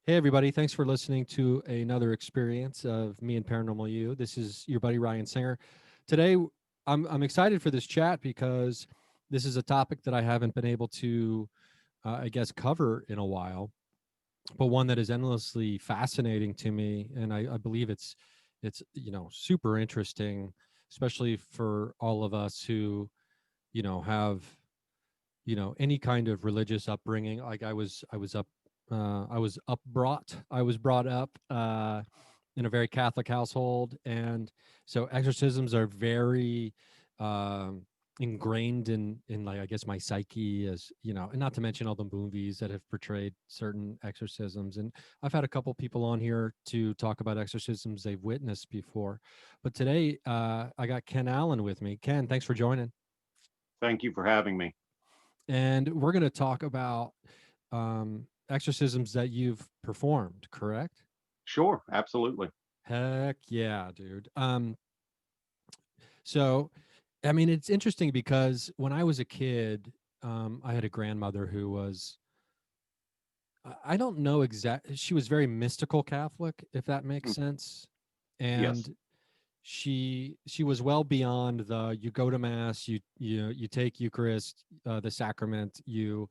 Hey, everybody. Thanks for listening to another experience of me and Paranormal You. This is your buddy Ryan Singer. Today, I'm excited for this chat because this is a topic that I haven't been able to, I guess, cover in a while, but one that is endlessly fascinating to me. And I believe it's, super interesting, especially for all of us who, have any kind of religious upbringing. Like I was brought up in a very Catholic household, and so exorcisms are very um ingrained in, like, I guess, my psyche, as and not to mention all the movies that have portrayed certain exorcisms. And I've had a couple people on here to talk about exorcisms they've witnessed before, but today I got Ken Allen with me. Ken, thanks for joining. Thank you for having me. And we're going to talk about exorcisms that you've performed, correct? Sure, absolutely. Heck yeah, dude. So, I mean, it's interesting because when I was a kid, I had a grandmother who was, I don't know exact, she was very mystical Catholic, if that makes Mm, sense. yes. And she was well beyond the you go to mass, you take Eucharist, the sacrament, you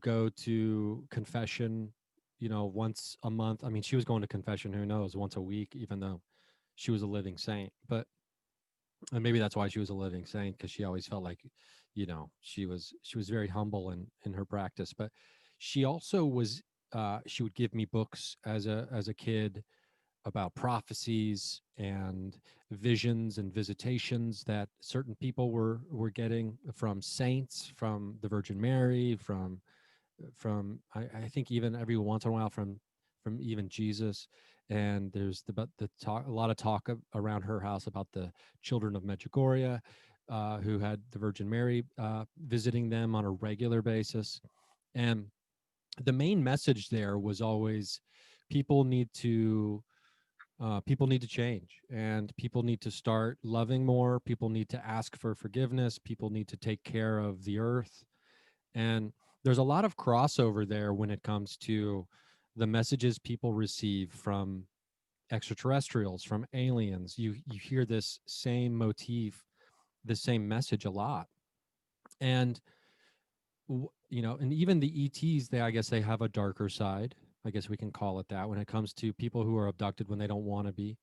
go to confession, once a month. I mean, she was going to confession, who knows, once a week, even though she was a living saint. But and maybe that's why she was a living saint, because she always felt like, she was very humble in her practice. But she also was, she would give me books as a kid about prophecies and visions and visitations that certain people were getting from saints, from the Virgin Mary, from I think even every once in a while from even Jesus. And there's the talk, a lot of talk around her house about the children of Medjugorje, who had the Virgin Mary visiting them on a regular basis. And the main message there was always, people need to people need to change, and people need to start loving more. People need to ask for forgiveness. People need to take care of the earth. And there's a lot of crossover there when it comes to the messages people receive from extraterrestrials, from aliens. You hear this same motif, the same message a lot. And and even the ETs, they, I guess, they have a darker side. I guess we can call it that, when it comes to people who are abducted when they don't want to be.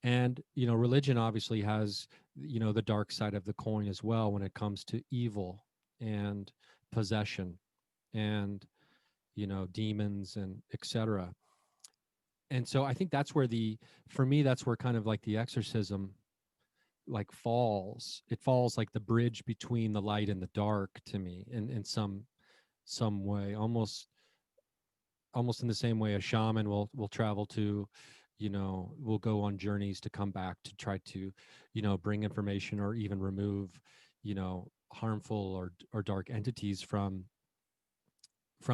And religion obviously has, the dark side of the coin as well, when it comes to evil and possession and demons and etc. And so I think that's where the for me, that's where kind of like the exorcism, like, falls. It falls like the bridge between the light and the dark to me, in some way, almost in the same way a shaman will travel to, will go on journeys to come back to try to, bring information or even remove, harmful or dark entities from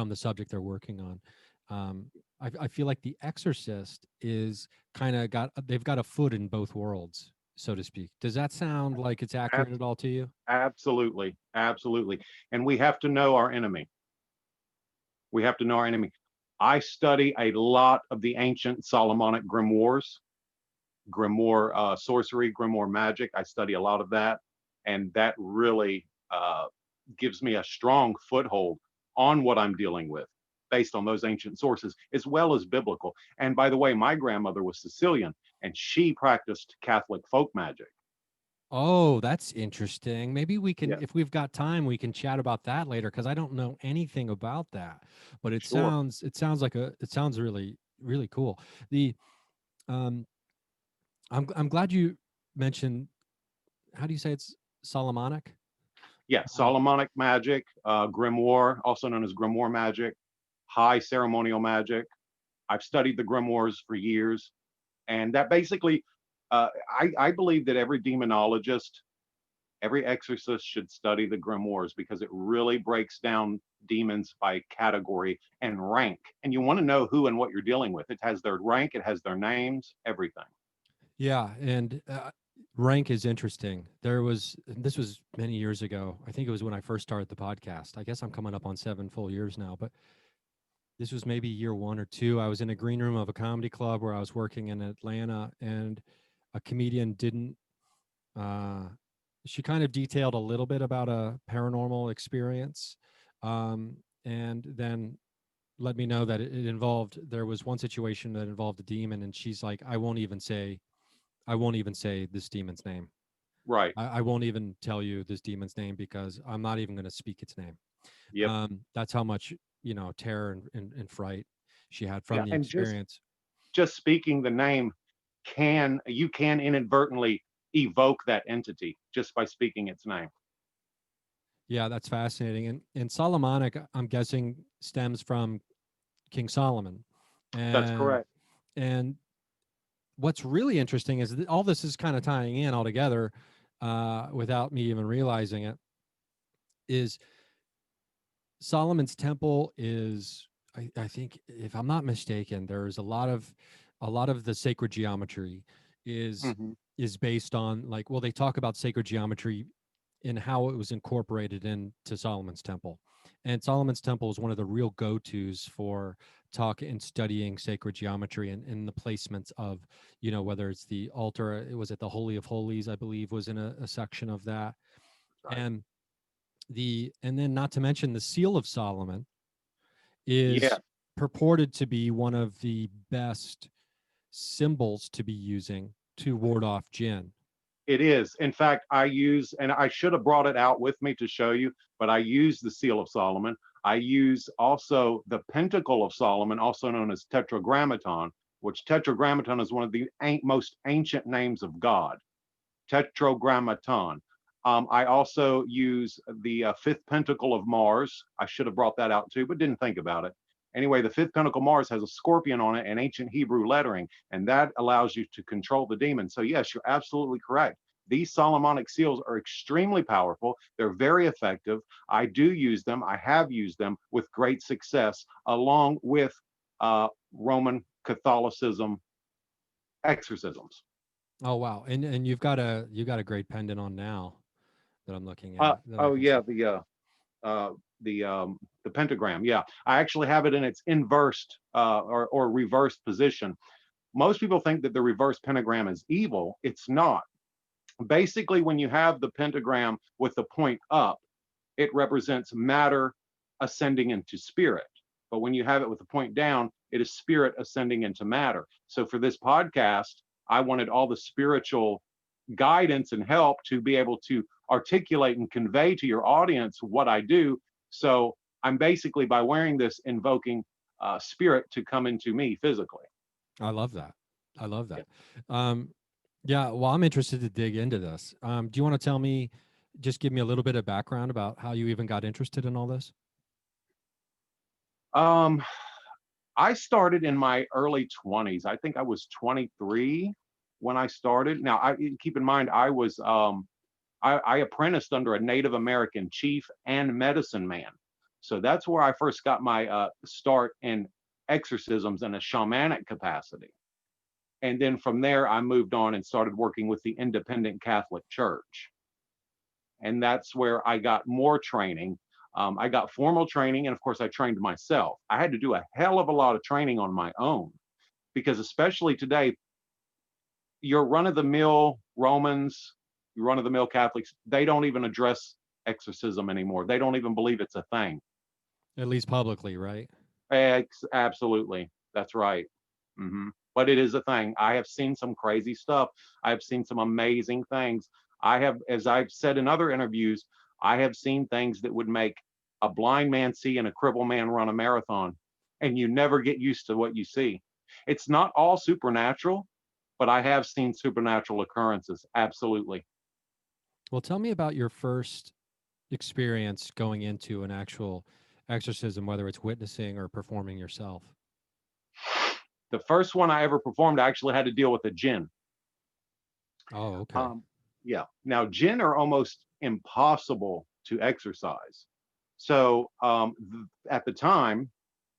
the subject they're working on. I feel like the Exorcist is kind of they've got a foot in both worlds, so to speak. Does that sound like it's accurate Ab- at all to you? Absolutely. Absolutely. And we have to know our enemy. We have to know our enemy. I study a lot of the ancient Solomonic grimoires, grimoire sorcery, grimoire magic. I study a lot of that. And that really gives me a strong foothold on what I'm dealing with based on those ancient sources, as well as biblical. And by the way, my grandmother was Sicilian and she practiced Catholic folk magic. Oh, that's interesting. Maybe we can, Yeah, if we've got time, we can chat about that later, because I don't know anything about that. But sure. it sounds really, really cool. The um I'm glad you mentioned, how do you say it's, Solomonic? Yeah, Um, Solomonic magic, grimoire, also known as grimoire magic, high ceremonial magic. I've studied the grimoires for years, and that basically, I believe that every demonologist, every exorcist should study the grimoires because it really breaks down demons by category and rank. And you want to know who and what you're dealing with. It has their rank, it has their names, everything. yeah, and rank is interesting. This was many years ago. I think it was when I first started the podcast. I guess I'm coming up on 7 full years now, but this was maybe year 1 or 2. I was in a green room of a comedy club where I was working in Atlanta, and a comedian didn't. Uh, she kind of detailed a little bit about a paranormal experience, and then let me know that it involved. There was one situation that involved a demon, and she's like, I won't even say this demon's name. Right. I won't even tell you this demon's name because I'm not even going to speak its name. Yep. That's how much, terror and fright she had from Yeah. the And experience. just speaking the name you can inadvertently evoke that entity just by speaking its name. Yeah, that's fascinating. And Solomonic, I'm guessing, stems from King Solomon. That's And correct. and what's really interesting is that all this is kind of tying in all together, without me even realizing it, is Solomon's temple is, I think, if I'm not mistaken, there's a lot of the sacred geometry is Hmm. is based on, like, well, they talk about sacred geometry in how it was incorporated into Solomon's temple. And Solomon's temple is one of the real go-tos for talk and studying sacred geometry, and the placements of, whether it's the altar, it was at the Holy of Holies, I believe, was in a section of that. Right. And then, not to mention, the Seal of Solomon Yeah, is purported to be one of the best symbols to be using to ward off Jinn. it is. In fact, and I should have brought it out with me to show you, but I use the Seal of Solomon. I use also the Pentacle of Solomon, also known as Tetragrammaton, which Tetragrammaton is one of the most ancient names of God. Tetragrammaton. I also use the fifth pentacle of Mars. I should have brought that out too, but didn't think about it. Anyway, the fifth pentacle Mars has a scorpion on it and ancient Hebrew lettering, and that allows you to control the demon. So, yes, you're absolutely correct. These Solomonic seals are extremely powerful. They're very effective. I do use them. I have used them with great success, along with Roman Catholicism exorcisms. Oh wow. And you got a great pendant on now that I'm looking at that I Oh can yeah, see. uh, the pentagram. Yeah, I actually have it in its inversed or reversed position. Most people think that the reverse pentagram is evil. It's not. Basically, when you have the pentagram with the point up, it represents matter ascending into spirit. But when you have it with the point down, it is spirit ascending into matter. So for this podcast, I wanted all the spiritual guidance and help to be able to articulate and convey to your audience what I do. So I'm basically, by wearing this, invoking spirit to come into me physically. I love that. I love Yeah. that. Um, yeah, well, I'm interested to dig into this. Do you want to just give me a little bit of background about how you even got interested in all this? Um, I started in my early 20s. I think I was 23 when I started. Now, keep in mind, I apprenticed under a Native American chief and medicine man. So that's where I first got my start in exorcisms in a shamanic capacity. And then from there, I moved on and started working with the independent Catholic Church. And that's where I got more training. I got formal training, and of course, I trained myself. I had to do a hell of a lot of training on my own because, especially today, your run of the mill Romans, your run of the mill Catholics, they don't even address exorcism anymore. They don't even believe it's a thing. At least publicly, right? Absolutely. That's right. But it is a thing. I have seen some crazy stuff. I have seen some amazing things. As I've said in other interviews, I have seen things that would make a blind man see and a crippled man run a marathon. And you never get used to what you see. It's not all supernatural, but I have seen supernatural occurrences. Absolutely. Well, tell me about your first experience going into an actual exorcism, whether it's witnessing or performing yourself. The first one I ever performed, I actually had to deal with a Djinn. Oh, okay. Um, yeah. Now, Djinn are almost impossible to exercise. So at the time,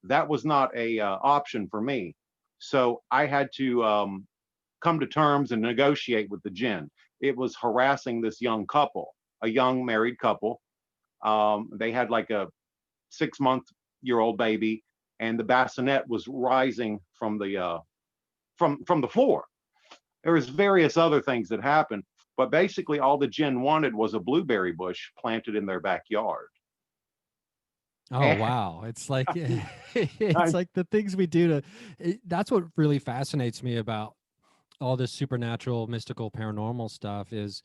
that was not a option for me. So I had to come to terms and negotiate with the Djinn. It was harassing this young couple, a young married couple. They had like a 6 month year old baby. and the bassinet was rising from the floor. There was various other things that happened, but basically all the Djinn wanted was a blueberry bush planted in their backyard. Oh And wow, it's like I, it's like the things we do to that's what really fascinates me about all this supernatural, mystical, paranormal stuff is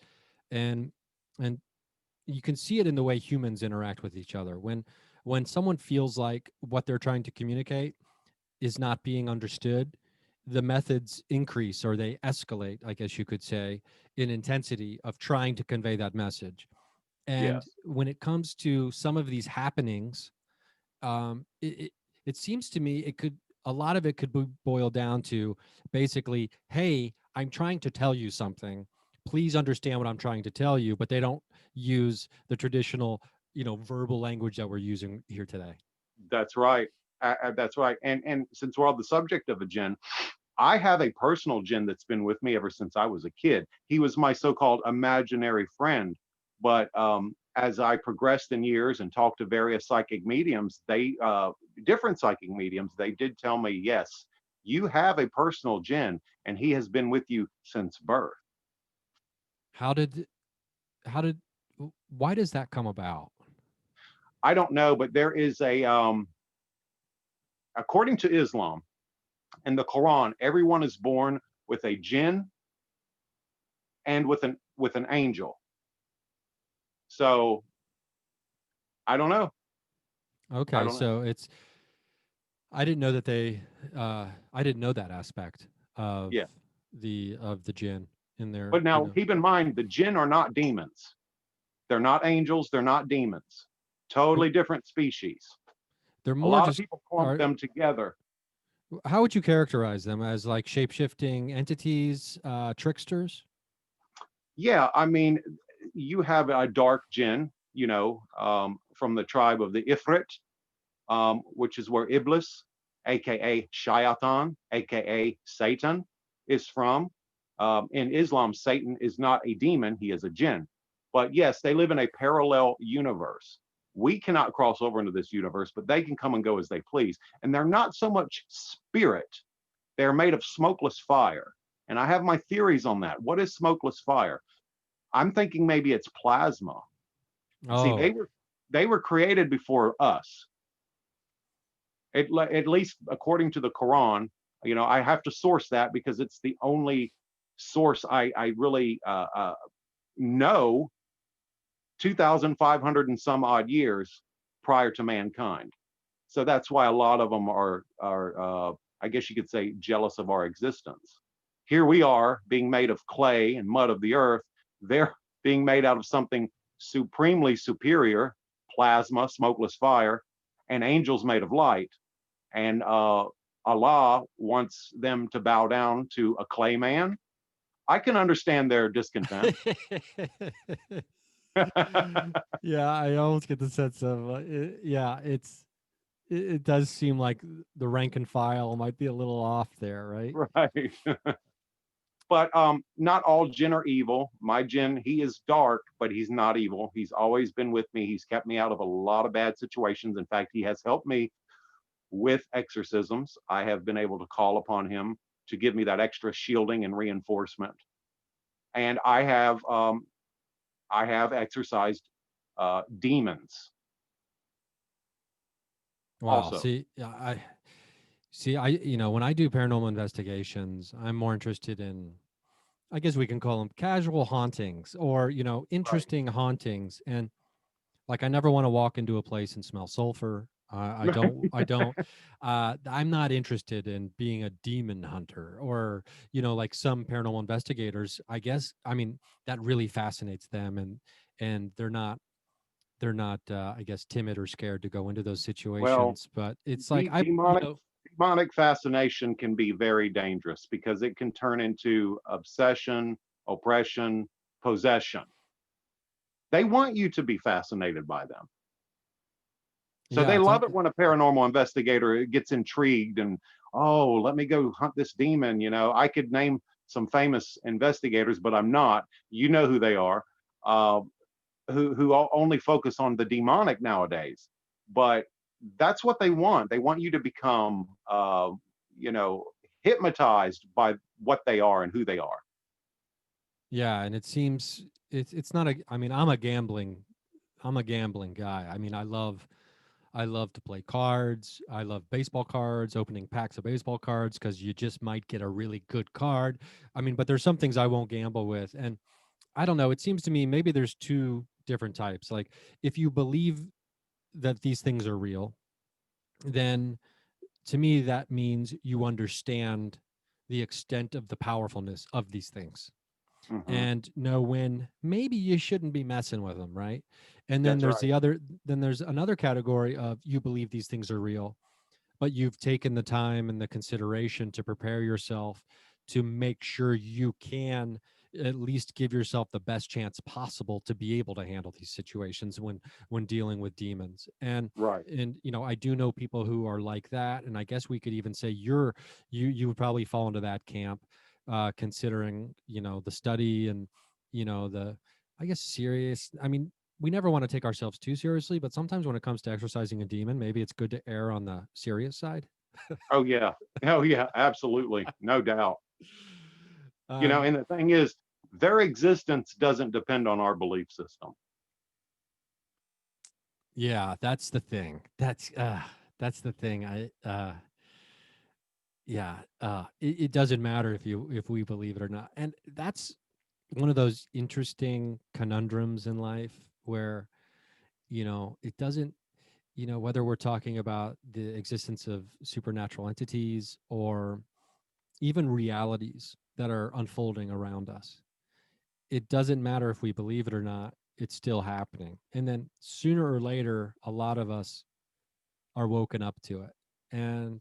and and you can see it in the way humans interact with each other. When someone feels like what they're trying to communicate is not being understood, the methods increase or they escalate, I guess you could say, in intensity of trying to convey that message. And yes, when it comes to some of these happenings, it seems to me it could a lot of it could boil down to basically, hey, I'm trying to tell you something. Please understand what I'm trying to tell you, but they don't use the traditional, verbal language that we're using here today. that's right. That's right. And since we're on the subject of a Djinn, I have a personal Djinn that's been with me ever since I was a kid. He was my so-called imaginary friend, but as I progressed in years and talked to various psychic mediums, different psychic mediums, they did tell me, yes, you have a personal Djinn, and he has been with you since birth. How did how did why does that come about? I don't know, but there is according to Islam and the Quran, everyone is born with a Jinn and with an angel. So I don't know. I Okay, don't know. so it's I didn't know that I didn't know that aspect of Yeah. the jinn in But there, now keep in mind the Jinn are not demons. They're not angels. They're not demons. they're, Totally different species. they're A more lot of just people clump are them together. how would you characterize them as like shape-shifting entities, tricksters? Yeah, I mean, you have a dark Jinn, from the tribe of the Ifrit, which is where Iblis, aka Shayatan, aka Satan, is from. In Islam, Satan is not a demon, he is a jinn. But yes, they live in a parallel universe. We cannot cross over into this universe, but they can come and go as they please. And they're not so much spirit, they're made of smokeless fire. And I have my theories on that. What is smokeless fire? I'm thinking maybe it's plasma. See, Oh, they were created before us. At least according to the Quran. I have to source that because it's the only source I really know. 2,500 and some odd years prior to mankind. So that's why a lot of them are I guess you could say, jealous of our existence. Here we are being made of clay and mud of the earth. They're being made out of something supremely superior, plasma, smokeless fire, and angels made of light. And Allah wants them to bow down to a clay man. I can understand their discontent. yeah, I almost get the sense of yeah, it does seem like the rank and file might be a little off there, right? Right. But not all Jinn are evil. My Jinn, he is dark, but he's not evil. He's always been with me. He's kept me out of a lot of bad situations. In fact, he has helped me with exorcisms. I have been able to call upon him to give me that extra shielding and reinforcement. And I have exorcised demons Wow. also. See, yeah, when I do paranormal investigations, I'm more interested in, I guess we can call them casual hauntings or, Right. interesting hauntings. And like, I never want to walk into a place and smell sulfur. I'm not interested in being a demon hunter or, like some paranormal investigators, I guess, I mean, that really fascinates them and they're not I guess timid or scared to go into those Well, situations, but it's like de- demonic demonic fascination can be very dangerous because it can turn into obsession, oppression, possession. They want you to be fascinated by them. So yeah, they love it when a paranormal investigator gets intrigued and, oh, let me go hunt this demon. I could name some famous investigators, but I'm not. You know who they are, uh, who only focus on the demonic nowadays. But that's what they want. They want you to become, you know, hypnotized by what they are and who they are. Yeah, and it seems it's not a. I mean, I'm a gambling guy. I mean, I love to play cards. I love baseball cards, opening packs of baseball cards because you just might get a really good card. I mean, but there's some things I won't gamble with, and I don't know. It seems to me maybe there's two different types. Like if you believe that these things are real, then to me that means you understand the extent of the powerfulness of these things Hmm. and know when maybe you shouldn't be messing with them, right? And then That's there's right. the other then there's another category of you believe these things are real, but you've taken the time and the consideration to prepare yourself to make sure you can at least give yourself the best chance possible to be able to handle these situations when dealing with demons. Right. And you know, I do know people who are like that, and I guess we could even say you would probably fall into that camp, considering, you know, the study and, you know, the, I guess, serious. I mean, we never want to take ourselves too seriously, but sometimes when it comes to exercising a demon, maybe it's good to err on the serious side. Oh yeah. Oh yeah. Absolutely. No doubt. You know, um, and the thing is, their existence doesn't depend on our belief system. yeah, that's the thing. That's the thing. Yeah, it doesn't matter if we believe it or not, and that's one of those interesting conundrums in life where, you know, it doesn't, you know, whether we're talking about the existence of supernatural entities or even realities that are unfolding around us. It doesn't matter if we believe it or not, it's still happening. And then sooner or later, a lot of us are woken up to it. And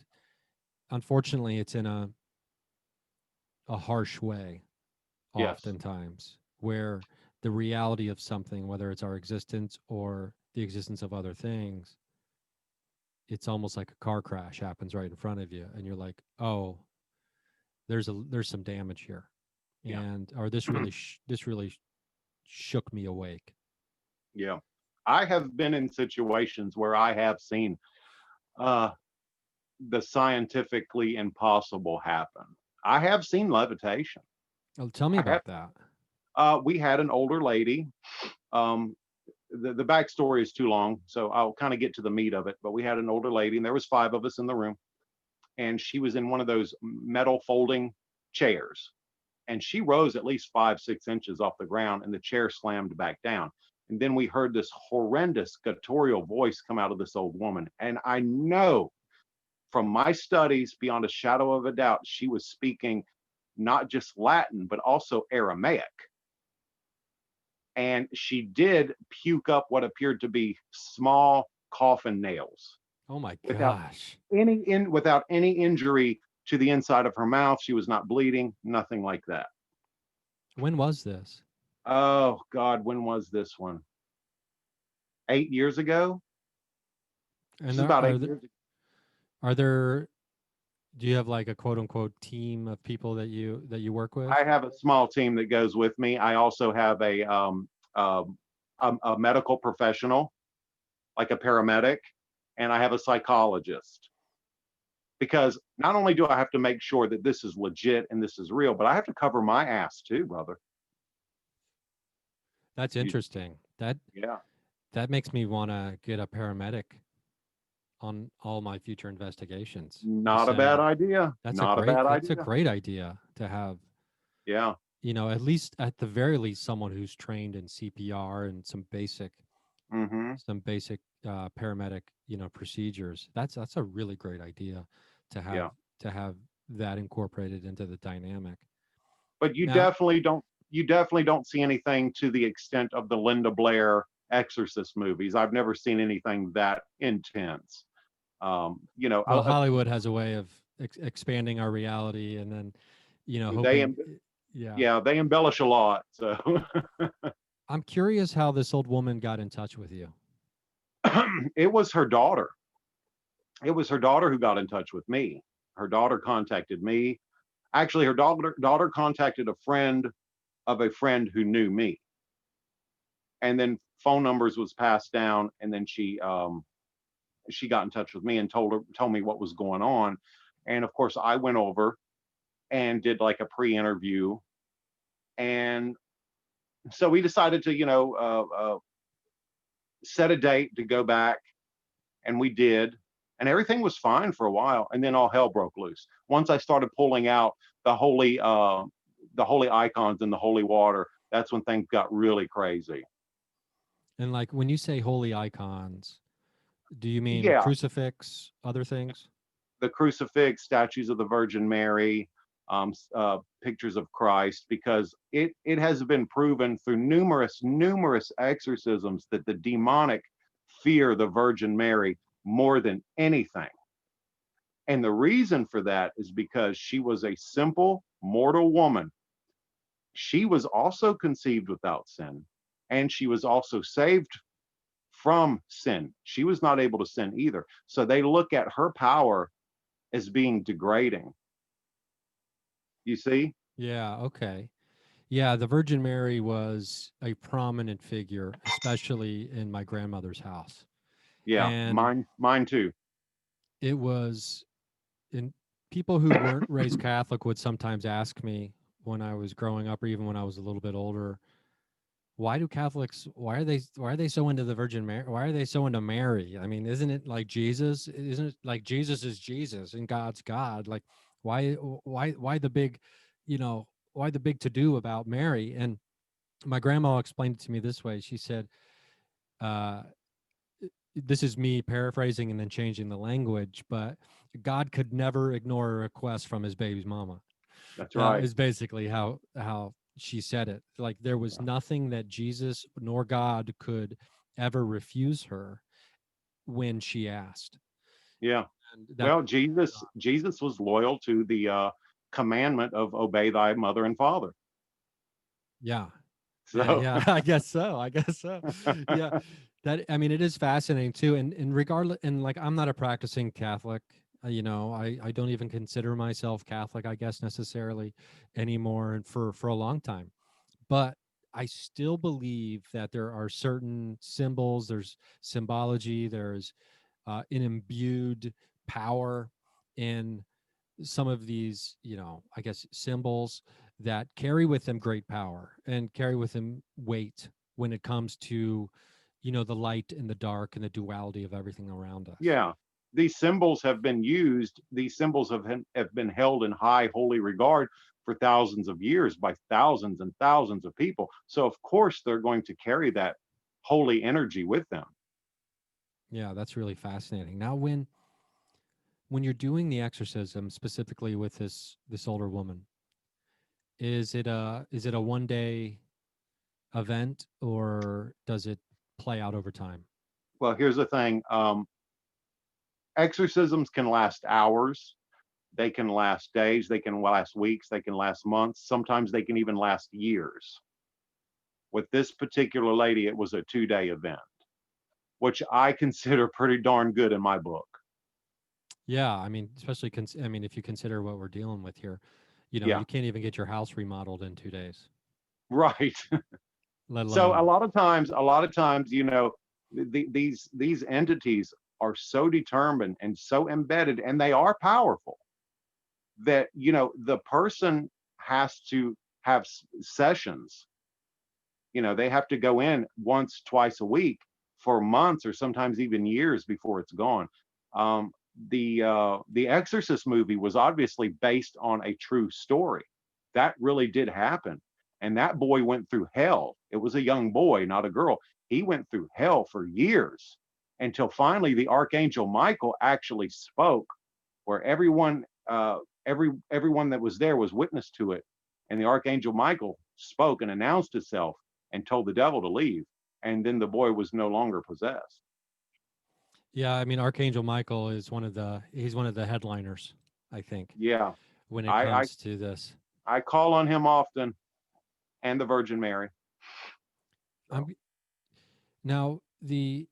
unfortunately, it's in a harsh way, Yes. oftentimes, where the reality of something, whether it's our existence or the existence of other things, it's almost like a car crash happens right in front of you. And you're like, oh, there's some damage here. Yeah. And or this really shook me awake. Yeah. I have been in situations where I have seen uh, the scientifically impossible happen. I have seen levitation. Oh, tell me I have. about that. We had an older lady. Um, the backstory is too long, so I'll kind of get to the meat of it. But we had an older lady, and there was five of us in the room, and she was in one of those metal folding chairs, and she rose at least 5, 6 inches off the ground, and the chair slammed back down. And then we heard this horrendous guttural voice come out of this old woman, and I know from my studies, beyond a shadow of a doubt, she was speaking not just Latin, but also Aramaic. And she did puke up what appeared to be small coffin nails Oh my without gosh. without any injury to the inside of her mouth. She was not bleeding, nothing like that. When was this? Oh God, when was this one? 8 years ago. And This is about eight are there years ago. are there do you have like a quote unquote team of people that you work with? I have a small team that goes with me. I also have um, a medical professional, like a paramedic, and I have a psychologist. Because not only do I have to make sure that this is legit and this is real, but I have to cover my ass too, brother. That's You, interesting. yeah, That makes me want to get a paramedic on all my future investigations. Just not a bad saying. idea. Not a bad That's a idea. great idea to have, Yeah. you know, at least at the very least someone who's trained in CPR and Hmm. some basic paramedic, you know, procedures. That's a really great idea to have Yeah. to have that incorporated into the dynamic. But Now, you definitely don't see anything to the extent of the Linda Blair Exorcist movies. I've never seen anything that intense. You know, well, Hollywood has a way of expanding our reality and then, you know, they hoping, yeah. yeah, they embellish a lot. So I'm curious how this old woman got in touch with you. it was her daughter. It was her daughter who got in touch with me. Her daughter contacted me. Actually, her daughter contacted a friend of a friend who knew me, and then phone numbers was passed down, and then she got in touch with me and told me what was going on. And of course, I went over and did like a pre-interview. And so we decided to, set a date to go back, and we did. And everything was fine for a while, and then all hell broke loose. Once I started pulling out the holy, the holy icons in the holy water, that's when things got really crazy. And like when you say holy icons, do you mean Yeah, crucifix, other things? the crucifix, statues of the Virgin Mary, pictures of Christ, because it has been proven through numerous exorcisms that the demonic fear the Virgin Mary more than anything. And the reason for that is because she was a simple mortal woman. She was also conceived without sin, and she was also saved from sin. She was not able to sin either. So they look at her power as being degrading. You see? Yeah, okay. Yeah, the Virgin Mary was a prominent figure, especially in my grandmother's house. Yeah, And mine too. it was in people who weren't raised Catholic would sometimes ask me when I was growing up or even when I was a little bit older, why do Catholics why are they so into the Virgin Mary? Why are they so into Mary? I mean, isn't it like Jesus? Isn't it like Jesus is Jesus and God's God? Like why the big, you know, why the big to do about Mary? And my grandma explained it to me this way. She said, uh, this is me paraphrasing and then changing the language, but God could never ignore a request from his baby's mama. That's right. Is basically how she said it. Like there was Yeah. nothing that Jesus nor God could ever refuse her when she asked. Yeah. And that's Well, Jesus was loyal to the commandment of obey thy mother and father. yeah. So Yeah, I guess so. I guess so. Yeah. That I mean it is fascinating too. And regardless and like I'm not a practicing Catholic. You know, I don't even consider myself Catholic, I guess necessarily anymore and for a long time. But I still believe that there are certain symbols, there's symbology, there's an imbued power in some of these, you know, I guess symbols that carry with them great power and carry with them weight when it comes to, you know, the light and the dark and the duality of everything around us. yeah, these symbols have been used. These symbols have been held in high holy regard for thousands of years by thousands and thousands of people. So of course they're going to carry that holy energy with them. Yeah, that's really fascinating. Now, when you're doing the exorcism specifically with this older woman, is it a one day event or does it play out over time? Well, here's the thing: exorcisms can last hours, they can last days, they can last weeks, they can last months. Sometimes they can even last years. With this particular lady, it was a 2 day event, which I consider pretty darn good in my book. Yeah, I mean, especially I mean, if you consider what we're dealing with here, you know, Yeah, you can't even get your house remodeled in 2 days, right. let So alone. a lot of times, these entities are so determined and so embedded, and they are powerful that the person has to have sessions. They have to go in once, twice a week for months or sometimes even years before it's gone. Um, the Exorcist movie was obviously based on a true story. That really did happen, and that boy went through hell. It was a young boy, not a girl. He went through hell for years until finally the archangel Michael actually spoke, where everyone that was there was witness to it, and the archangel Michael spoke and announced himself and told the devil to leave, and then the boy was no longer possessed. Yeah, I mean, Archangel Michael is he's one of the headliners, I think, Yeah, when it I I, comes to this. I call on him often, and the Virgin Mary. So I'm now the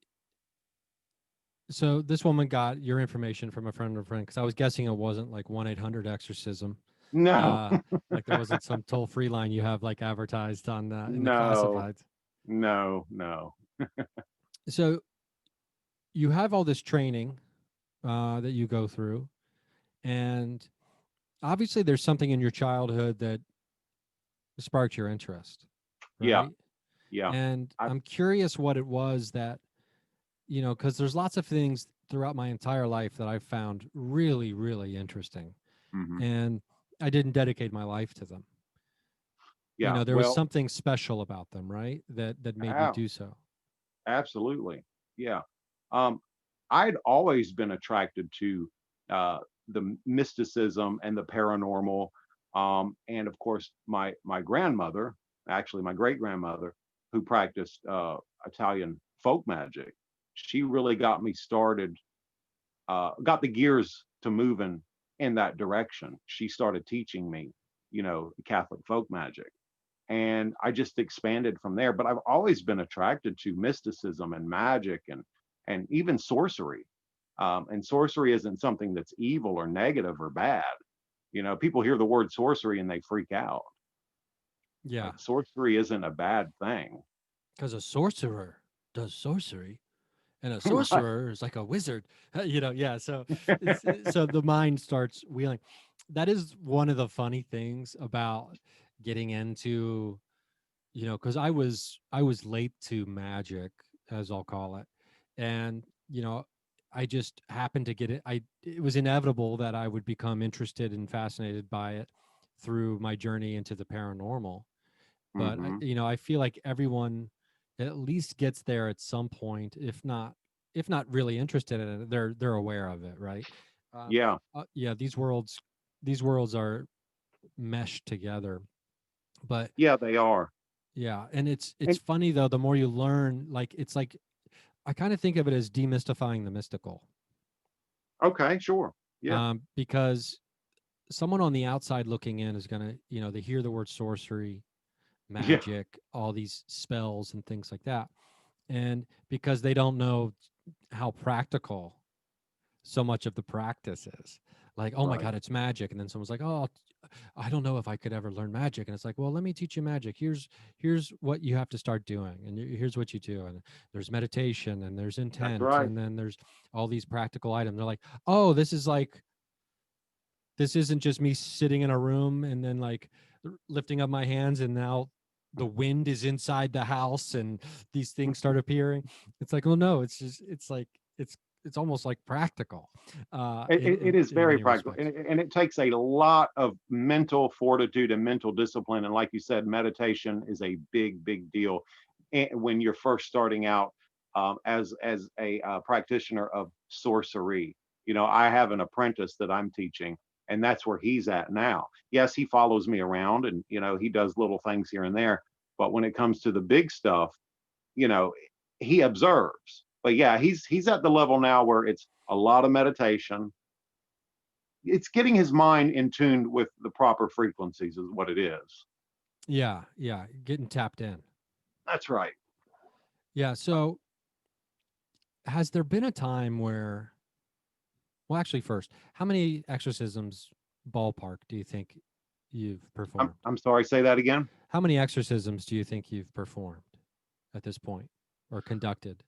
so this woman got your information from a friend of a friend because I was guessing it wasn't like 1-800 exorcism, no, uh, like there wasn't some toll free line you have like advertised on in the no, classifieds. no, no. So you have all this training that you go through, and obviously there's something in your childhood that sparked your interest, Yeah, right? yeah. And I, I'm curious what it was that, because there's lots of things throughout my entire life that I've found really, really interesting. mhm. And I didn't dedicate my life to them. Yeah. There was Well, something special about them, right? That made me a- do so. absolutely. Yeah. Um, I'd always been attracted to uh, the mysticism and the paranormal, and of course, my grandmother, actually my great grandmother, who practiced Italian folk magic. She really got me started, got the gears to moving in that direction. She started teaching me, Catholic folk magic, and I just expanded from there. But I've always been attracted to mysticism and magic and even sorcery. And sorcery isn't something that's evil or negative or bad. People hear the word sorcery and they freak out. Yeah, Like sorcery isn't a bad thing. because a sorcerer does sorcery, and a Right. sorcerer is like a wizard. Yeah. So so the mind starts wheeling. That is one of the funny things about getting into, because I was late to magic, as I'll call it, and I just happened to get it. It was inevitable that I would become interested and fascinated by it through my journey into the paranormal. But Hmm. I feel like everyone at least gets there at some point, if not really interested in it, they're aware of it, right? um, Yeah. yeah, these worlds are meshed together. But Yeah, they are. yeah, and it's And funny though, the more you learn, like it's like I kind of think of it as demystifying the mystical. okay, sure. Yeah. Because someone on the outside looking in is gonna, they hear the word sorcery, Yeah. magic, all these spells and things like that, and because they don't know how practical so much of the practice is, like, oh my Right. god, it's magic, and then someone's like, oh, I don't know if I could ever learn magic, and it's like, well, let me teach you magic. Here's what you have to start doing, and here's what you do, and there's meditation, and there's That's intent, right. and then there's all these practical items. They're like, oh, this isn't just me sitting in a room and then like lifting up my hands, and now the wind is inside the house and these things start appearing. It's like, well, no, it's just it's almost like practical, It, in it, it is in very many practical, respects. and it takes a lot of mental fortitude and mental discipline. And like you said, meditation is a big, big deal when you're first starting out, as a practitioner of sorcery. I have an apprentice that I'm teaching, and that's where he's at now. Yes, he follows me around, and he does little things here and there. But when it comes to the big stuff, you know, he observes. But yeah, he's at the level now where it's a lot of meditation. It's getting his mind in tune with the proper frequencies is what it is. Yeah, yeah, getting tapped in. That's right. Yeah. So has there been a time where, well, actually, first, how many exorcisms ballpark do you think you've I'm performed? I'm sorry. Say that again. How many exorcisms do you think you've performed at this point or conducted?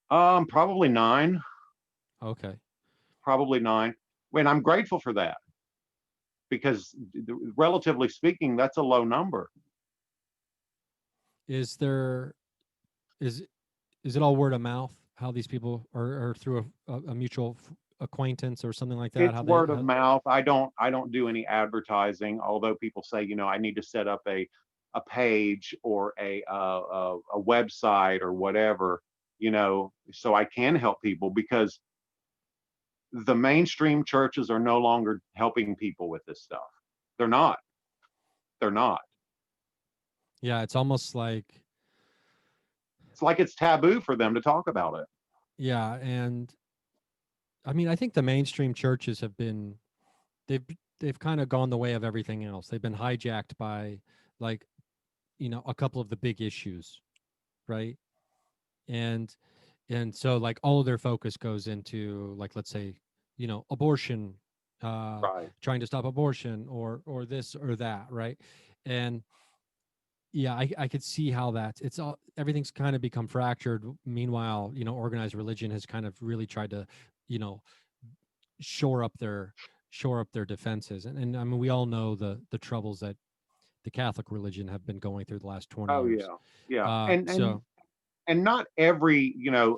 Probably nine. Okay. Probably nine. And I'm grateful for that because, relatively speaking, that's a low number. Is there is is it all word of mouth? How these people are through a mutual acquaintance or something like that? It's How they word of mouth. I don't do any advertising. Although people say, I need to set up a page or a website or whatever, so I can help people because the mainstream churches are no longer helping people with this stuff. They're not. They're not. Yeah, it's almost like, It's like it's taboo for them to talk about it. yeah, and I mean, I think the mainstream churches they've they've kind of gone the way of everything else. They've been hijacked by, like, a couple of the big issues, right? And so, like, all of their focus goes into, like, let's say, abortion, uh Right. trying to stop abortion, or this or that, right? And Yeah, I could see how that it's all everything's kind of become fractured. Meanwhile, organized religion has kind of really tried to, you know, shore up their shore up their defenses. And I mean, we all know the troubles that the Catholic religion have been going through the last 20 Oh years. yeah, yeah, So and not every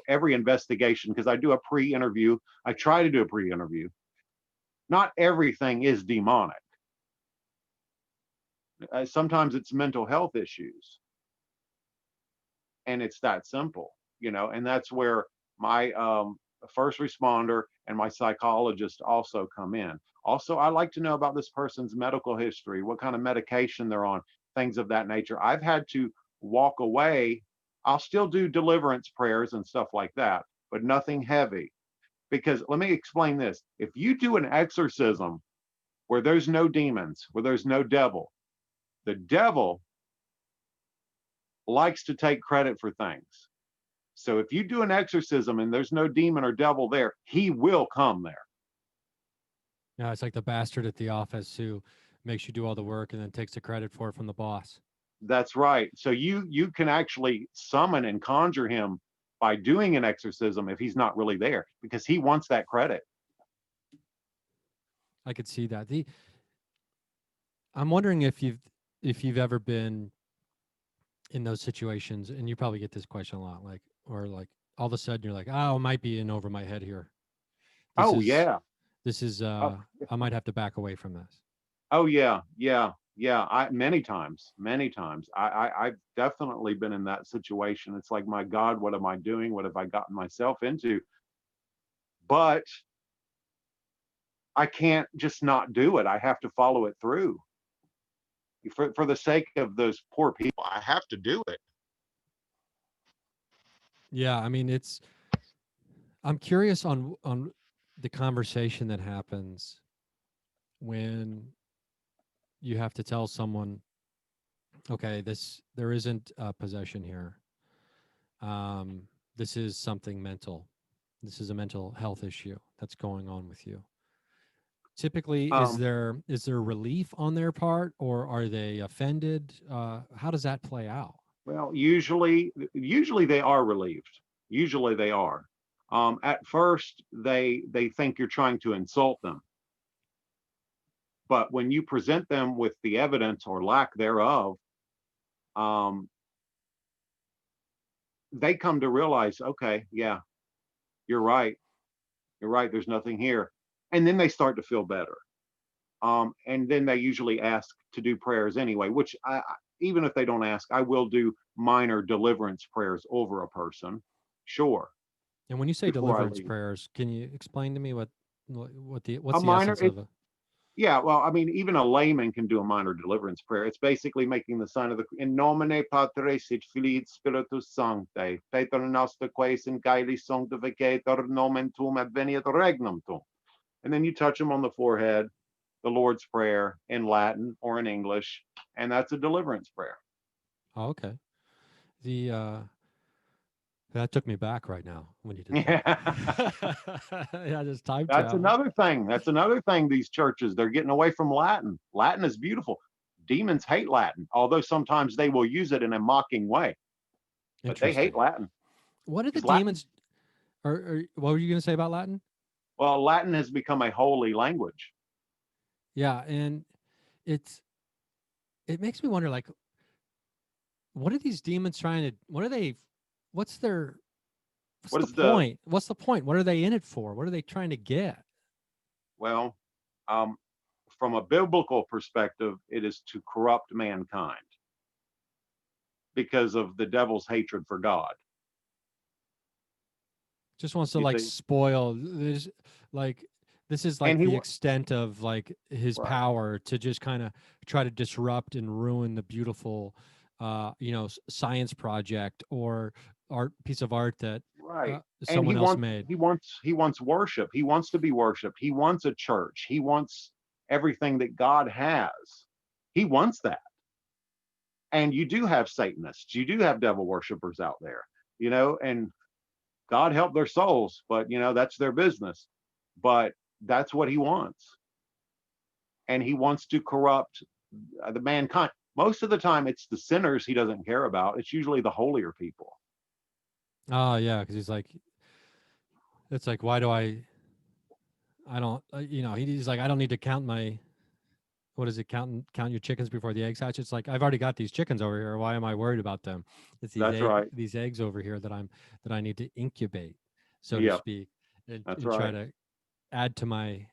every investigation, because I do a pre-interview. I try to do a pre-interview. Not everything is demonic. Sometimes it's mental health issues, and it's that simple, and that's where my first responder and my psychologist also come in. Also, I like to know about this person's medical history, what kind of medication they're on, things of that nature. I've had to walk away. I'll still do deliverance prayers and stuff like that, but nothing heavy. Because let me explain this: if you do an exorcism where there's no demons, where there's no devil, the devil likes to take credit for things. So if you do an exorcism and there's no demon or devil there, he will come there. yeah, it's like the bastard at the office who makes you do all the work and then takes the credit for it from the boss. That's right. So you can actually summon and conjure him by doing an exorcism if he's not really there, because he wants that credit. I could see that. I'm wondering if you've ever been in those situations, and you probably get this question a lot, like, or like all of a sudden you're like, oh, it might be in over my head here. This Oh is yeah. this is Oh, I might have to back away from this. oh yeah. Yeah. Yeah. I many times, many times. I've definitely been in that situation. It's like, my God, what am I doing? What have I gotten myself into? But I can't just not do it. I have to follow it through. For the sake of those poor people, I have to do it. Yeah, I mean, I'm curious on the conversation that happens when you have to tell someone, okay, there isn't possession here. Um, this is something mental. This is a mental health issue that's going on with you. Typically, is Um, there relief on their part, or are they offended? How does that play out? well, usually they are relieved. Usually they are. At first, they think you're trying to insult them, but when you present them with the evidence or lack thereof, um, they come to realize, okay, yeah, you're right. You're right. There's nothing here, and then they start to feel better. And then they usually ask to do prayers anyway, which even if they don't ask, I will do minor deliverance prayers over a person, sure, And when you say before I deliverance leave. prayers, can you explain to me A what's the minor, essence of a? yeah, well, I mean, even a layman can do a minor deliverance prayer. It's basically making the sign of the in nomine Patris et Filii et Spiritus Sancti, Pater noster quaes in caeli sanctificator nomen tuum adveniat regnum tuum. And then you touch them on the forehead, the Lord's Prayer in Latin or in English, and that's a deliverance prayer. Oh, okay. The That took me back right now when you did Yeah. that. Yeah, just time That's travel. another thing. That's another thing. These churches, they're getting away from Latin. Latin is beautiful. Demons hate Latin, although sometimes they will use it in a mocking way, but they hate Interesting. Latin. What are the Because Latin, demons? Or what were you going to say about Latin? well, Latin has become a holy language. Yeah, and it's it makes me wonder, like, what are these demons trying to? What are they? What's their? What's What the is the, point? What's the point? What are they in it for? What are they trying to get? well, um, from a biblical perspective, it is to corrupt mankind because of the devil's hatred for God. Just wants to You like see? spoil. Like this is And like he, the extent of like his right, power to just kind of try to disrupt and ruin the beautiful science project or art piece of art that right. And someone else made. he wants worship. He wants to be worshiped. He wants a church. He wants everything that God has. He wants that. And you do have Satanists. You do have devil worshippers out there, and God help their souls, but that's their business. But that's what he wants. And he wants to corrupt the mankind. Most of the time, it's the sinners he doesn't care about. It's usually the holier people. Oh yeah, because he's like, it's like, why do I don't, he's like, I don't need to count my, what is it, count your chickens before the eggs hatch. It's like, I've already got these chickens over here. Why am I worried about them? It's That's right. these eggs over here that I need to incubate, so to Yeah, speak, that's and try right. to add to my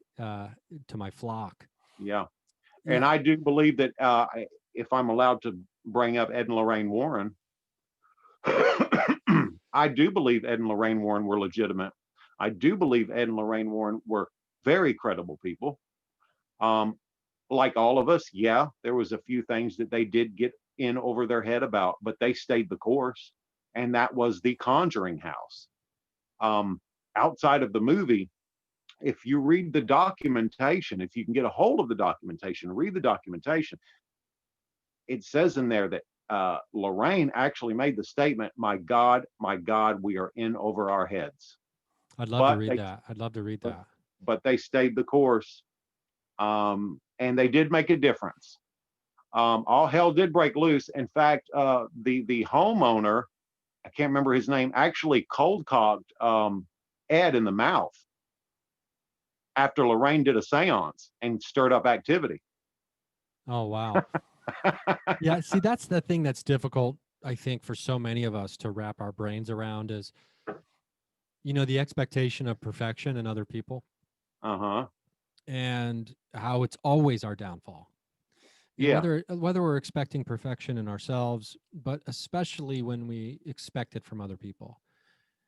flock. Yeah. And Yeah, I do believe that if I'm allowed to bring up Ed and Lorraine Warren, I do believe Ed and Lorraine Warren were legitimate. I do believe Ed and Lorraine Warren were very credible people. Um, like all of us, yeah, there was a few things that they did get in over their head about, but they stayed the course, and that was the Conjuring house. Um, Outside of the movie, if you read the documentation, if you can get a hold of the documentation, read the documentation, it says in there that Lorraine actually made the statement, my God, we are in over our heads." I'd love to But read they, that. I'd love to read but, that. but they stayed the course, and they did make a difference. All hell did break loose. In fact, the homeowner, I can't remember his name, actually cold cocked Ed in the mouth after Lorraine did a seance and stirred up activity. Oh wow. Yeah, see, that's the thing that's difficult, I think, for so many of us to wrap our brains around is, the expectation of perfection in other people Uh huh. and how it's always our downfall. Yeah. Whether we're expecting perfection in ourselves, but especially when we expect it from other people.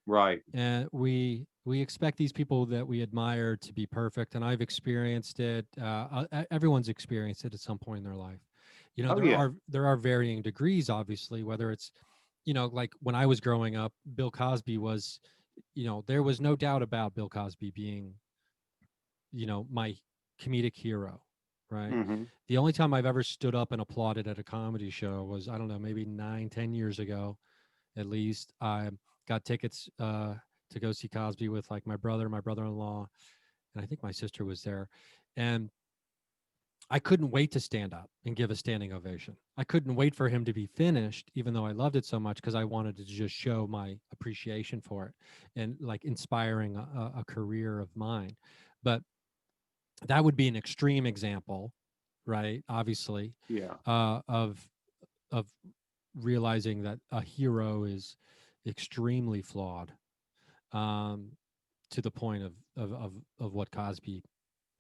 Right. And we expect these people that we admire to be perfect, and I've experienced it. Everyone's experienced it at some point in their life. Oh yeah. There are varying degrees, obviously, whether it's, like when I was growing up, Bill Cosby was, there was no doubt about Bill Cosby being, my comedic hero, right? Mm-hmm. The only time I've ever stood up and applauded at a comedy show was, I don't know, maybe 9, 10 years ago, at least. I got tickets to go see Cosby with like my brother, my brother-in-law, and I think my sister was there. And I couldn't wait to stand up and give a standing ovation. I couldn't wait for him to be finished, even though I loved it so much, because I wanted to just show my appreciation for it and like inspiring a career of mine. But that would be an extreme example, right? Obviously, Yeah. of realizing that a hero is extremely flawed, um, to the point of what Cosby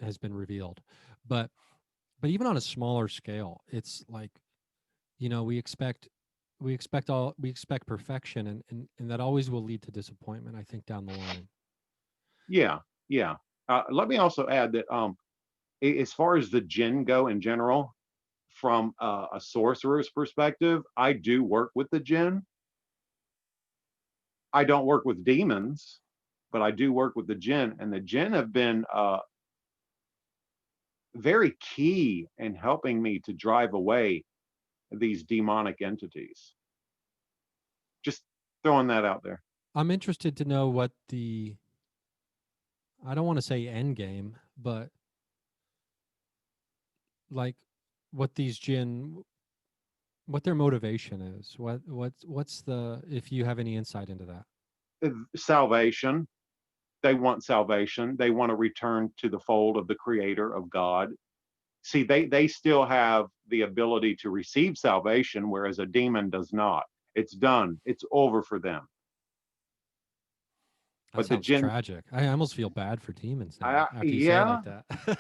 has been revealed. But even on a smaller scale, it's like, we expect perfection, and that always will lead to disappointment, I think, down the line. Yeah. Yeah. Let me also add that as far as the Jinn go in general, from a sorcerer's perspective, I do work with the Jinn. I don't work with demons, but I do work with the Jinn, and the Jinn have been very key in helping me to drive away these demonic entities. Just throwing that out there. I'm interested to know what the, I don't want to say end game, but like what these jinn, what their motivation is. What's the, if you have any insight into that? Salvation. They want salvation. They want to return to the fold of the Creator of God. See, they still have the ability to receive salvation, whereas a demon does not. It's done. It's over for them. That But the sounds Jinn, tragic. I almost feel bad for demons now after you say it yeah, like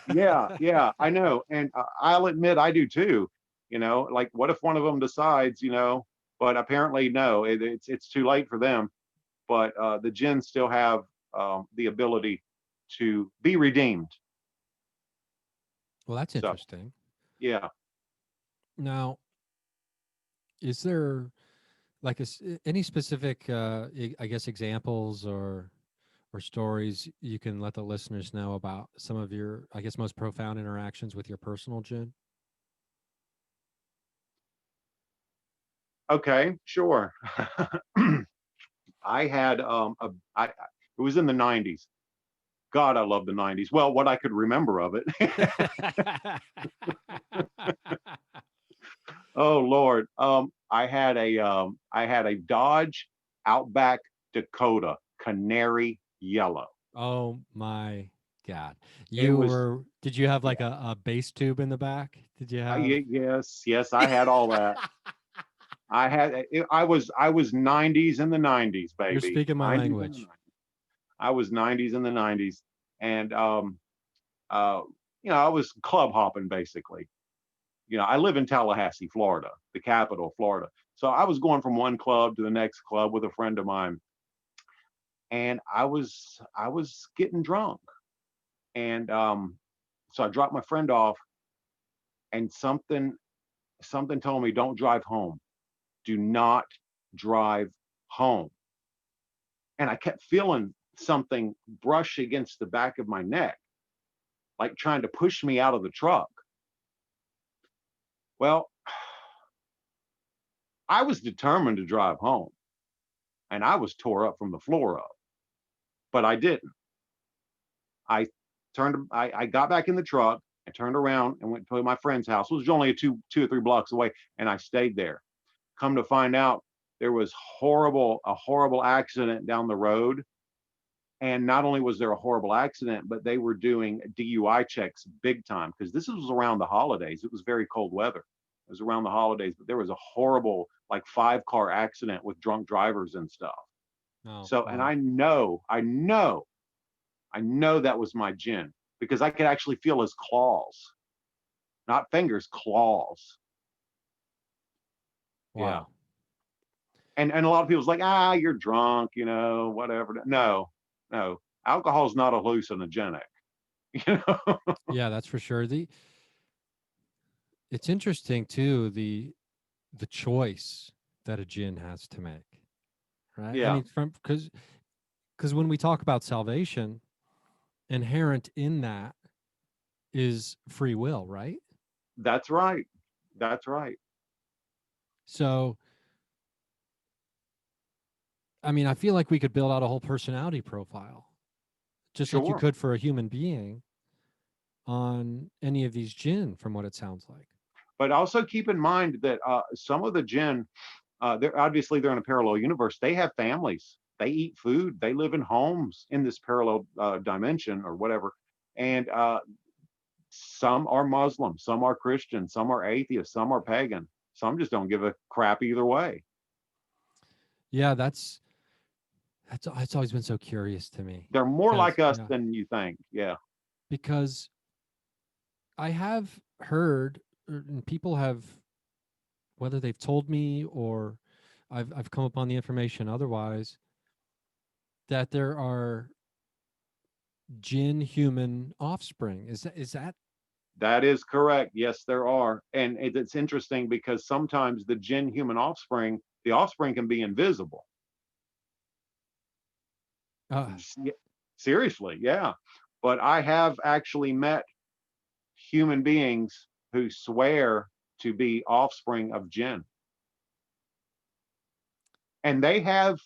that. yeah, I know, and I'll admit I do too. Like what if one of them decides, but apparently no, it's too late for them. But the Jinn still have the ability to be redeemed. Well, that's So interesting. yeah. Now, is there like any specific, I guess, examples or stories you can let the listeners know about some of your, I guess, most profound interactions with your personal jinn? Okay, sure. I had it was in the 90s. God, I love the 90s. Well, what I could remember of it. Oh Lord. I had a Dodge Outback Dakota, canary yellow. Oh my God. It was Did you have like yeah. a base tube in the back? Did you have? Yes, yes, I had all that. I was 90s in the 90s, You're baby. speaking my 90s in the language. 90s. I was 90s in the 90s, and uh I was club hopping basically. I live in Tallahassee, Florida, the capital of Florida. So I was going from one club to the next club with a friend of mine, and I was getting drunk, and so I dropped my friend off, and something told me, don't drive home. Do not drive home. And I kept feeling something brush against the back of my neck, like trying to push me out of the truck. Well, I was determined to drive home, and I was tore up from the floor up, but I didn't. I I got back in the truck. I turned around and went to my friend's house. It was only two or three blocks away, and I stayed there. Come to find out, there was a horrible accident down the road. And not only was there a horrible accident, but they were doing DUI checks big time because this was around the holidays. It was very cold weather. It was around the holidays, but there was a horrible, like 5 car accident with drunk drivers and stuff. Oh, So, and wow. I know that was my Djinn because I could actually feel his claws, not fingers, claws. Yeah. Wow. And a lot of people's like, you're drunk, whatever. No, no, alcohol's not a hallucinogenic. You know? Yeah, that's for sure. It's interesting too, the choice that a Jinn has to make. Right? I Yeah, mean, from because when we talk about salvation, inherent in that is free will, right? that's right. That's right. So, I mean, I feel like we could build out a whole personality profile, just like you Sure. could for a human being on any of these Jinn, from what it sounds like. But also keep in mind that some of the Jinn, they're in a parallel universe. They have families. They eat food. They live in homes in this parallel dimension or whatever. And some are Muslim, some are Christian, some are atheist, some are pagan. Some just don't give a crap either way. Yeah, that's always been so curious to me They're more because like us yeah, than you think. Yeah. because I have heard and people have, whether they've told me or I've come upon the information otherwise, that there are Jinn human offspring. Is that That is correct. Yes, there are. And it's interesting because sometimes the Jinn human offspring, the offspring can be invisible. uh, Seriously, yeah. But I have actually met human beings who swear to be offspring of Jinn. And they have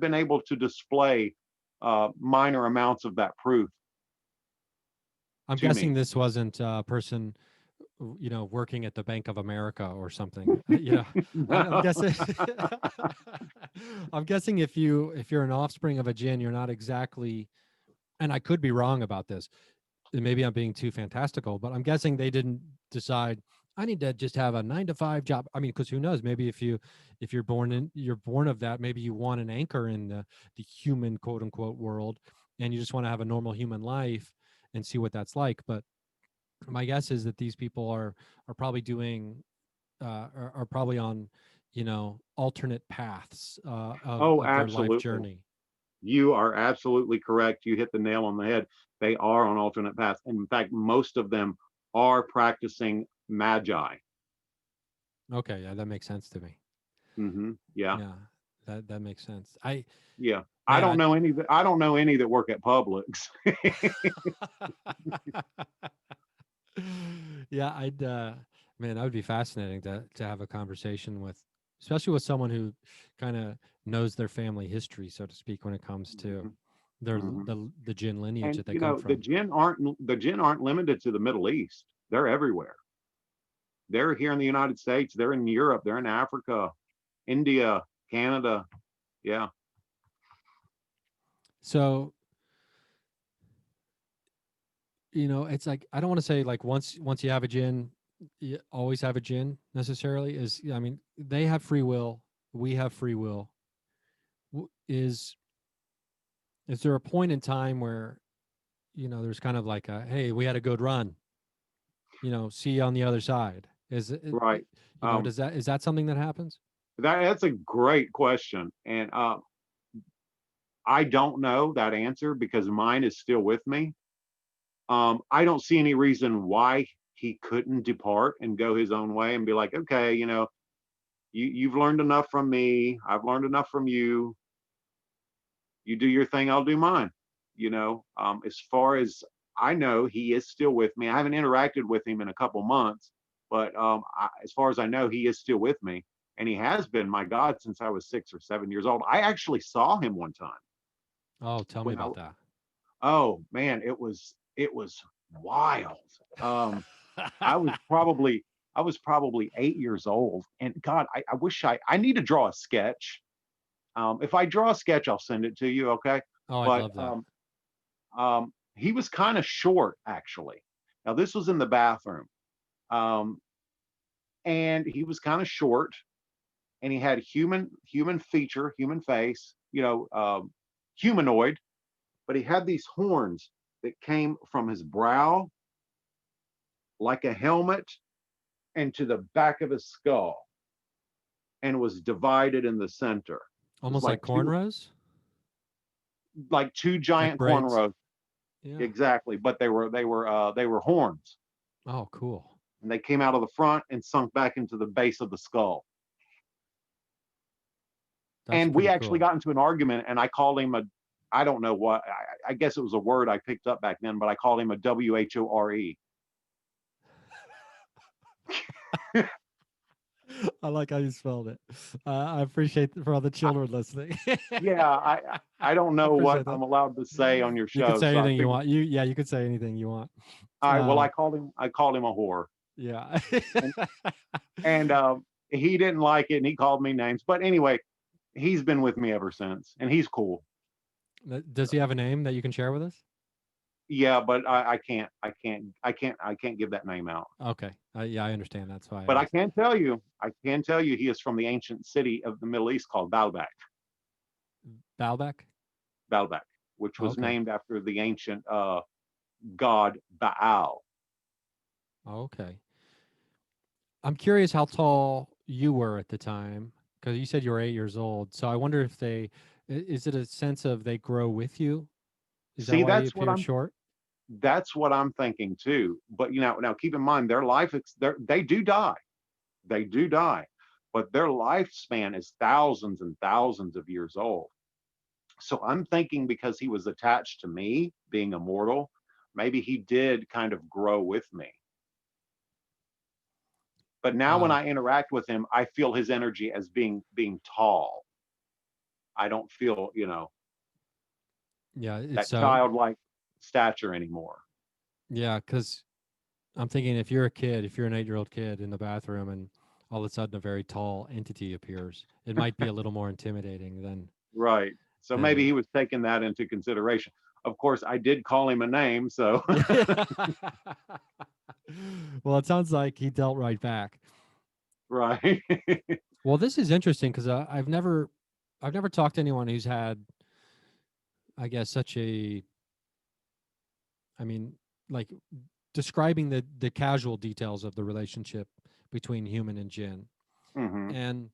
been able to display minor amounts of that proof I'm to guessing me. this wasn't a person, working at the Bank of America or something. I'm guessing. I'm guessing if you're an offspring of a Jinn, you're not exactly. And I could be wrong about this. And maybe I'm being too fantastical, but I'm guessing they didn't decide I need to just have a 9 to 5 job. I mean, because who knows? Maybe you're born of that. Maybe you want an anchor in the human quote unquote world, and you just want to have a normal human life and see what that's like. But my guess is that these people are probably doing are probably on alternate paths Oh, of their life absolutely. journey. You are absolutely correct. You hit the nail on the head. They are on alternate paths. And in fact, most of them are practicing magi. Okay, yeah, that makes sense to me. Yeah. Yeah, that makes sense. I Yeah. I man, don't know any that I don't know any that work at Publix. yeah, man, that would be fascinating to have a conversation with, especially with someone who kind of knows their family history, so to speak, when it comes to Mhm, their mhm. the Jinn lineage And that they come the from. Jinn aren't limited to the Middle East. They're everywhere. They're here in the United States. They're in Europe. They're in Africa, India, Canada. Yeah. So, it's like, I don't want to say like once you have a Djinn, you always have a Djinn necessarily. Is I mean, they have free will. We have free will. Is there a point in time where there's kind of like a, hey, we had a good run, see you on the other side? Right. Um, Is that something that happens? that's a great question, and I don't know that answer because mine is still with me. I don't see any reason why he couldn't depart and go his own way and be like, okay, you've learned enough from me. I've learned enough from you. You do your thing, I'll do mine. As far as I know, he is still with me. I haven't interacted with him in a couple months, but as far as I know, he is still with me, and he has been, my God, since I was 6 or 7 years old. I actually saw him one time Oh, tell me when I. about that. Oh man, it was wild. Um, I was probably I was probably 8 years old, and God, I wish I need to draw a sketch. If I draw a sketch, I'll send it to you. Okay, Oh, I'd but love that. he was kind of short actually. Now this was in the bathroom, um, and he was kind of short, and he had human feature, human face, humanoid, but he had these horns that came from his brow like a helmet and to the back of his skull, and was divided in the center. It was Almost like cornrows, like two like giant braids. cornrows. Yeah. Exactly, but they were horns, Oh, cool. and they came out of the front and sunk back into the base of the skull. That's And we pretty actually cool. got into an argument, and I called him a, I don't know what, I guess it was a word I picked up back then, but I called him a WHORE. I like how you spelled it. I appreciate for all the children listening. Yeah, I don't I know what appreciate that. I'm allowed to say on your You could show, say so I anything you figured, want. You could say anything you want. all right, well, Uh, I called him a whore, yeah. and and he didn't like it, and he called me names. But anyway, he's been with me ever since, and he's cool. Does he have a name that you can share with us? Yeah, but I can't give that name out. Okay. Yeah, I understand. That's why I But asked. I can tell you, he is from the ancient city of the Middle East called Baalbek, Baalbek? Baalbek, which was Okay. named after the ancient god Baal. Okay. I'm curious how tall you were at the time because you said you were 8 years old. So I wonder if is it a sense of they grow with you? Is that See, why you appear short? that's what I'm thinking too. But now keep in mind their life, they do die. They do die, but their lifespan is thousands and thousands of years old. So I'm thinking because he was attached to me, being immortal, maybe he did kind of grow with me. But now when Wow. I interact with him, I feel his energy as being tall. I don't feel, Yeah. that It's childlike stature anymore. yeah, because I'm thinking if you're a kid, if you're an 8-year-old kid in the bathroom and all of a sudden a very tall entity appears, it might be a little more intimidating Right. So maybe than he was taking that into consideration. Of course, I did call him a name, so yeah. Well, it sounds like he dealt right back. right. Well, this is interesting because I've never talked to anyone who's had, I guess, such a, I mean, like describing the casual details of the relationship between human and Jinn, Hmm. and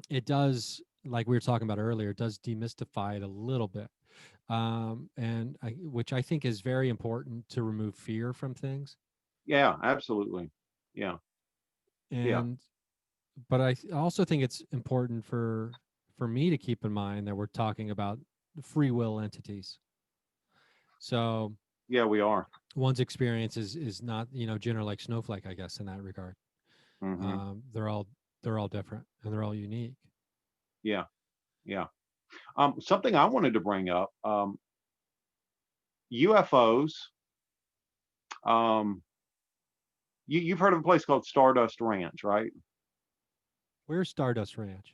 it does, like we were talking about earlier, it does demystify it a little bit, which I think is very important to remove fear from things. Yeah, absolutely. Yeah, yeah, And but also think it's important for me to keep in mind that we're talking about free will entities. So yeah. We are. one's experience is not, Jinn are like snowflake, I guess, in that regard. Hmm. They're all different and they're all unique. Yeah, yeah. Something I wanted to bring up: UFOs. Um, You've heard of a place called Stardust Ranch, right? Where's Stardust Ranch?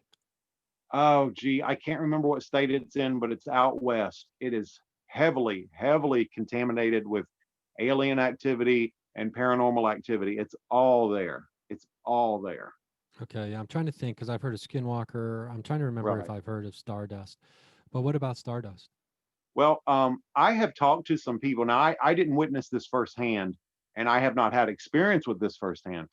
Oh, gee, I can't remember what state it's in, but it's out west. It is heavily, heavily contaminated with alien activity and paranormal activity. It's all there. It's all there. Okay, yeah, I'm trying to think because I've heard of Skinwalker. I'm trying to remember if Right. I've heard of Stardust. But what about Stardust? Well, I have talked to some people. Now, I didn't witness this firsthand, and I have not had experience with this firsthand,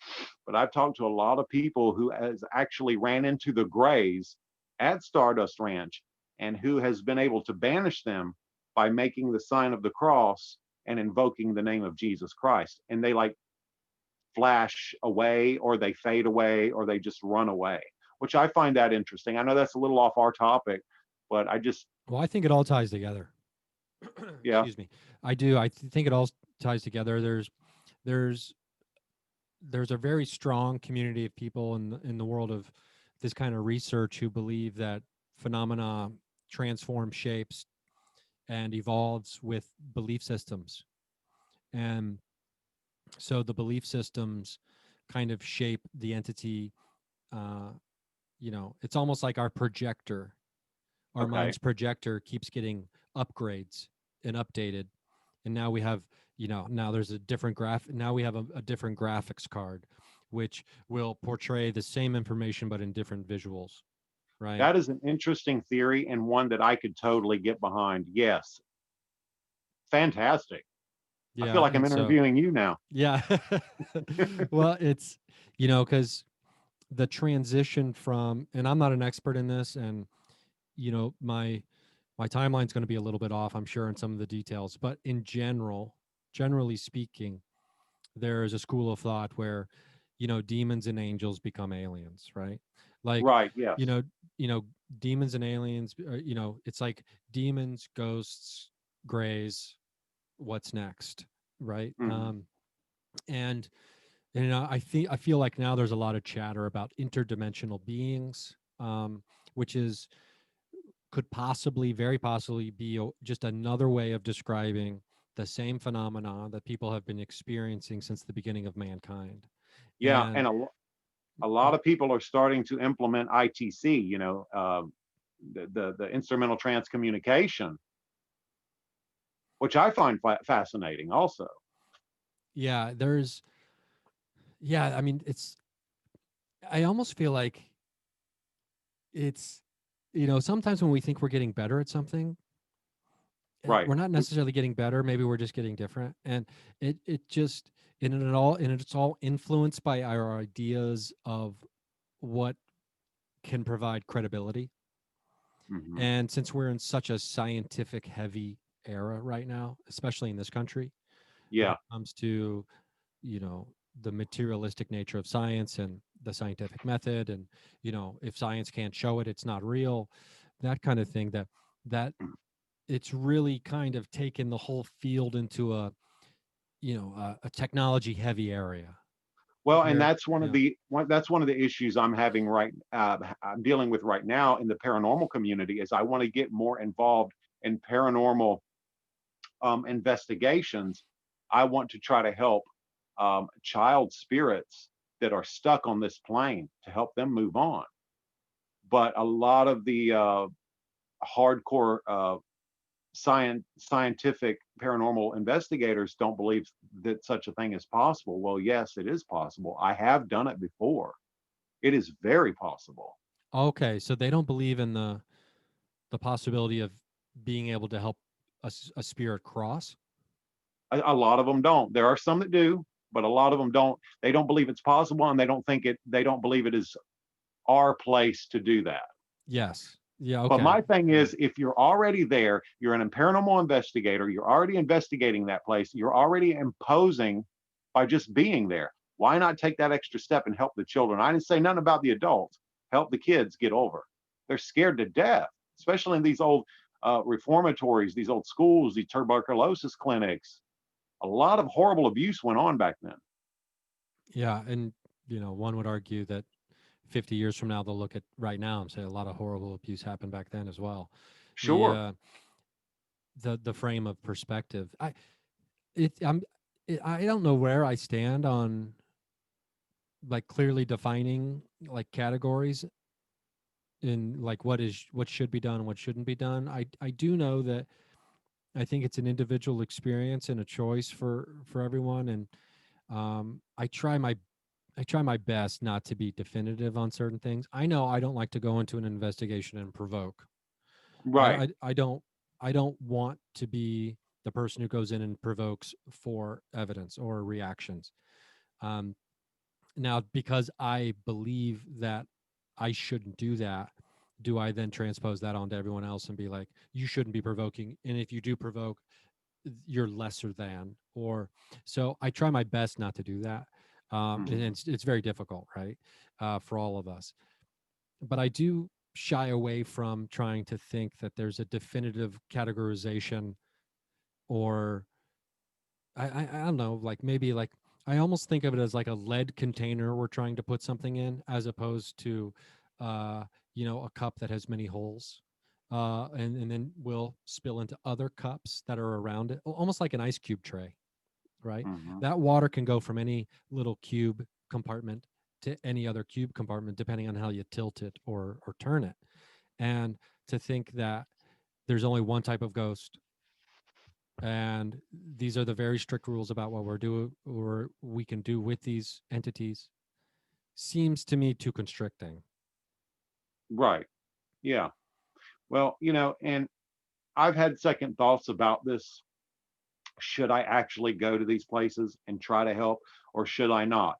but I've talked to a lot of people who has actually ran into the Greys at Stardust Ranch and who has been able to banish them by making the sign of the cross and invoking the name of Jesus Christ. And they like flash away or they fade away or they just run away, which I find that interesting. I know that's a little off our topic, but I just, Well, I think it all ties together. yeah, Excuse me. I do. Think it all ties together. There's there's a very strong community of people in the world of this kind of research who believe that phenomena transform shapes and evolves with belief systems. And so the belief systems kind of shape the entity. uh, it's almost like our projector. Our okay. mind's projector keeps getting upgrades and updated, and now we have, now there's a different now we have a different graphics card, which will portray the same information but in different visuals, right? That is an interesting theory and one that I could totally get behind. Yes. Fantastic. I feel Yeah, like I'm and so interviewing you now. yeah. Well, it's, because the transition from, and I'm not an expert in this, and my timeline's going to be a little bit off, I'm sure, in some of the details, but in generally speaking, there is a school of thought where, demons and angels become aliens, right? Like, Right. you Yes. know, you know, demons and aliens, it's like demons, ghosts, grays, what's next, right? Mhm. And I feel like now there's a lot of chatter about interdimensional beings, which is could possibly, very possibly, be just another way of describing the same phenomena that people have been experiencing since the beginning of mankind. Yeah. And And a lot y- of people are starting to implement ITC, the instrumental trans communication, which I find fascinating also. yeah, I mean, I almost feel like it's, sometimes when we think we're getting better at something, Right. we're not necessarily getting better. Maybe we're just getting different. And it just, and it's all influenced by our ideas of what can provide credibility. Hmm. And since we're in such a scientific heavy era right now, especially in this country, when Yeah. it comes to, you know, the materialistic nature of science and the scientific method, and, if science can't show it, it's not real, that kind of thing, that it's really kind of taken the whole field into a technology heavy area Well, and where, that's one of the issues I'm having I'm dealing with right now in the paranormal community is I want to get more involved in paranormal investigations. I want to try to help child spirits that are stuck on this plane to help them move on. But a lot of the hardcore scientific paranormal investigators don't believe that such a thing is possible. Well, yes, it is possible. I have done it before. It is very possible. okay, so they don't believe in the possibility of being able to help a spirit cross. A lot of them don't. There are some that do, but a lot of them don't. They don't believe it's possible, and they don't believe it is our place to do that. Yes. Yeah. But Okay. my thing Yeah. is, if you're already there, you're an paranormal investigator, you're already investigating that place, you're already imposing by just being there. Why not take that extra step and help the children? I didn't say nothing about the adults. Help the kids get over. They're scared to death, especially in these old reformatories, these old schools, these tuberculosis clinics. A lot of horrible abuse went on back then. Yeah. And, one would argue that 50 years from now, they'll look at right now and say a lot of horrible abuse happened back then as well. The, Sure. uh, the frame of perspective. It, I'm, I don't know where I stand on like clearly defining like categories in like what should be done and what shouldn't be done. I do know that I think it's an individual experience and a choice for everyone, and I try my best not to be definitive on certain things. I know I don't like to go into an investigation and provoke. I Right. I, I don't I don't want to be the person who goes in and provokes for evidence or reactions. Um, Now, because I believe that I shouldn't do that, do I then transpose that onto everyone else and be like, you shouldn't be provoking? And if you do provoke, you're lesser than. Or so I try my best not to do that. And Hmm. it's very difficult, right, for all of us. But I do shy away from trying to think that there's a definitive categorization or I don't know, like maybe like I almost think of it as like a lead container we're trying to put something in, as opposed to, uh, a cup that has many holes, and then will spill into other cups that are around it, almost like an ice cube tray, right? Hmm. That water can go from any little cube compartment to any other cube compartment, depending on how you tilt it or turn it, and to think that there's only one type of ghost and these are the very strict rules about what we're doing or we can do with these entities seems to me too constricting. Right. Yeah. Well, and I've had second thoughts about this. Should I actually go to these places and try to help, or should I not?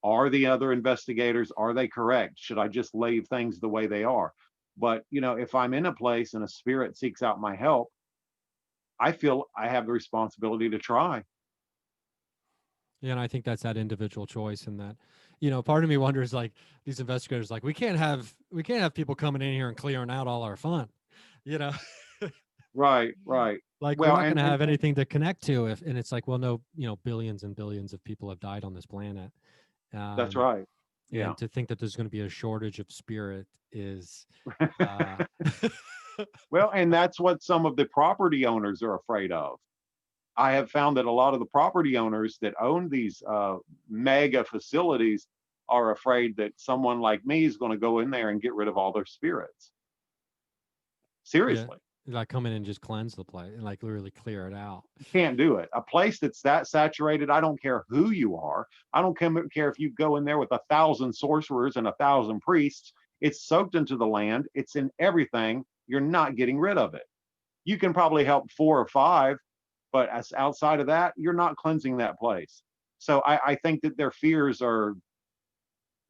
Are the other investigators, are they correct? Should I just leave things the way they are? But, if I'm in a place and a spirit seeks out my help, I feel I have the responsibility to try. Yeah, and I think that's that individual choice, and that, part of me wonders, like, these investigators, like, we can't have people coming in here and clearing out all our fun, you know Right, right. like we're Well, not going and to and, have and anything to connect to. If And it's like, well, no, billions and billions of people have died on this planet. that's um right. Yeah. and to think that there's going to be a shortage of spirit is, uh Well, and that's what some of the property owners are afraid of. I have found that a lot of the property owners that own these mega facilities are afraid that someone like me is going to go in there and get rid of all their spirits. Yeah, Seriously, like come in and just cleanse the place and like literally clear it out. you can't do it. A place that's that saturated, I don't care who you are. I don't care if you go in there with 1,000 sorcerers and 1,000 priests. It's soaked into the land, it's in everything. You're not getting rid of it. You can probably help four or five, but as outside of that, you're not cleansing that place. So I think that their fears are,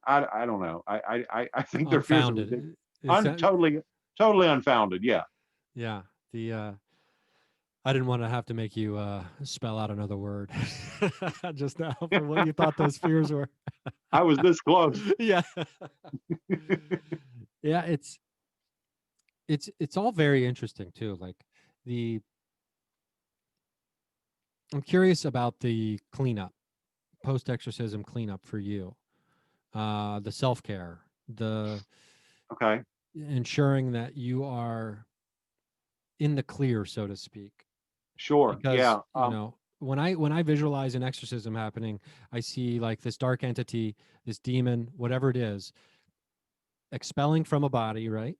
I don't know. I think their fears are ridiculous. Unfounded. Is that Totally unfounded. Yeah. Yeah. The I didn't want to have to make you spell out another word just now for what you thought those fears were. I was this close. Yeah. Yeah, it's all very interesting too. Like the I'm curious about the cleanup, post exorcism cleanup for you. The self-care, the Okay. ensuring that you are in the clear, so to speak. Sure. Because Yeah. when I visualize an exorcism happening, I see like this dark entity, this demon, whatever it is, expelling from a body, right?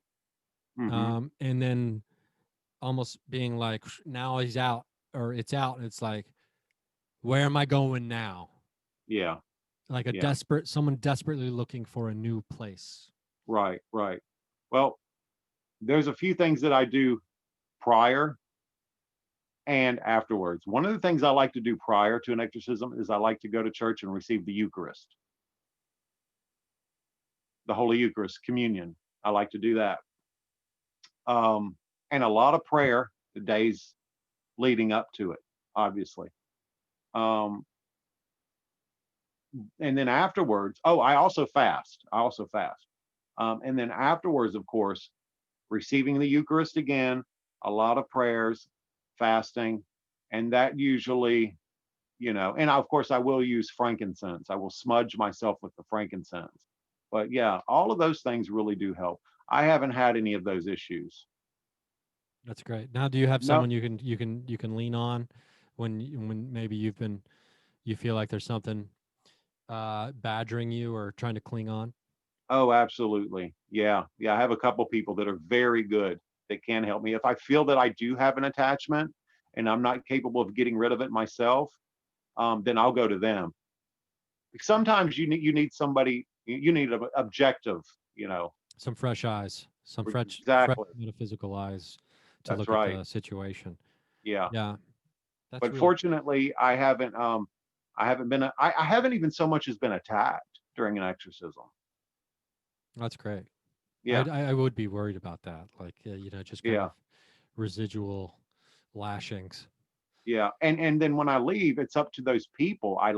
Hmm. And then almost being like, now he's out, or it's out, and it's like, where am I going now? Yeah. Like Yeah. someone desperately looking for a new place. Right. Right. Well, there's a few things that I do prior and afterwards. One of the things I like to do prior to an exorcism is I like to go to church and receive the Eucharist, the Holy Eucharist, communion. I like to do that. And a lot of prayer the days leading up to it, obviously. Um, and then afterwards, oh, I also fast. I also fast. And then afterwards, of course, receiving the Eucharist again, a lot of prayers, fasting, and that usually, and of course, I will use frankincense. I will smudge myself with the frankincense. But yeah, all of those things really do help. I haven't had any of those issues. That's great. Now, do you have No, someone you can lean on when maybe you feel like there's something badgering you or trying to cling on? Oh, absolutely. Yeah. Yeah. I have a couple people that are very good that can help me. If I feel that I do have an attachment and I'm not capable of getting rid of it myself, then I'll go to them. Sometimes you need somebody, you need an objective, you know. Some fresh eyes, some fresh Exactly. metaphysical eyes to That's look at right. the situation. Yeah. Yeah, that's But really fortunately, I haven't been I haven't even so much as been attacked during an exorcism. that's great. Yeah. I would be worried about that, like just kind Yeah. of residual lashings. Yeah. And then when I leave, it's up to those people. I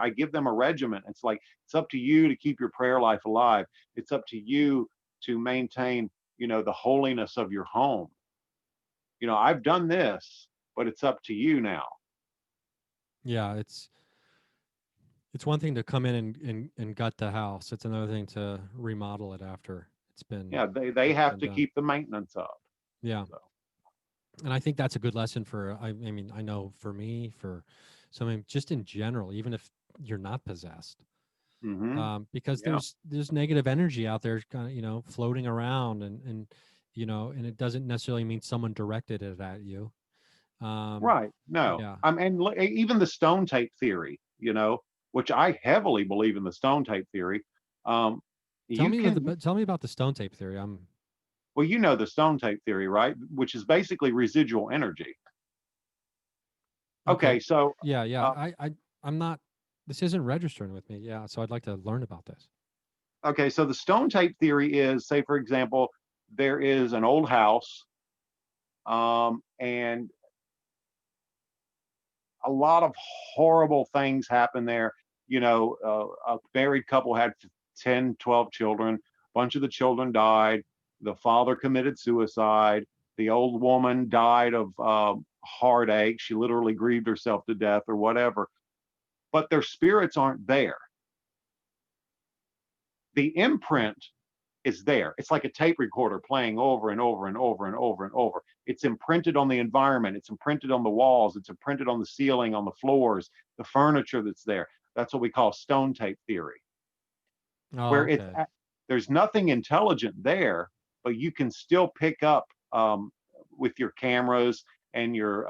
give them a regimen. It's like it's up to you to keep your prayer life alive. It's up to you to maintain, the holiness of your home. I've done this, but it's up to you now. Yeah, it's one thing to come in and gut the house. It's another thing to remodel it after Yeah, they it's have been to done. keep the maintenance up. Yeah, So, and I think that's a good lesson for. I mean, I know for me, for something just in general, even if you're not possessed, because yeah. there's negative energy out there, kind of floating around, and it doesn't necessarily mean someone directed it at you. Um, Right. No. yeah, And even the stone tape theory, which I heavily believe in the stone tape theory. Um, you can, tell me about the stone tape theory. well, you know the stone tape theory, right? Which is basically residual energy. Okay. Okay. So, Yeah, yeah. uh, I'm not. This isn't registering with me. Yeah, so I'd like to learn about this. okay. So the stone tape theory is, say, for example, there is an old house, and a lot of horrible things happen there. A married couple had 10, 12 children. A bunch of the children died. The father committed suicide. The old woman died of heartache. She literally grieved herself to death or whatever. But their spirits aren't there. The imprint is there. It's like a tape recorder playing over and over and over and over and over. It's imprinted on the environment. It's imprinted on the walls. It's imprinted on the ceiling, on the floors, the furniture that's there. That's what we call stone tape theory, Oh, where okay. there's nothing intelligent there, but you can still pick up with your cameras and your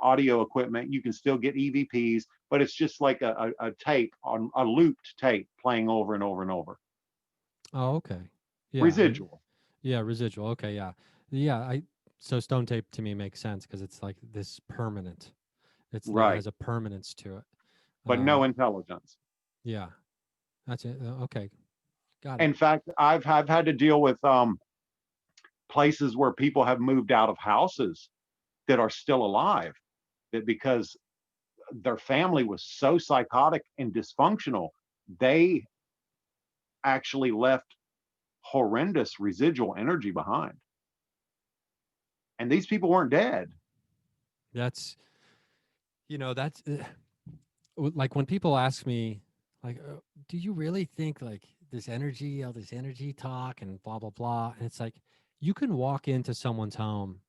audio equipment. You can still get EVPs, but it's just like a tape on a looped tape playing over and over and over. Oh, okay. Yeah, Residual. yeah, residual. Okay, yeah. Yeah, I so stone tape to me makes sense because it's like this permanent. It Right. has a permanence to it. But no Um, intelligence. yeah, that's it. Okay, got it. In fact, I've had to deal with places where people have moved out of houses that are still alive, that because their family was so psychotic and dysfunctional, they actually left horrendous residual energy behind. And these people weren't dead. That's that's like when people ask me like, do you really think like all this energy talk and blah blah blah, and it's like you can walk into someone's home,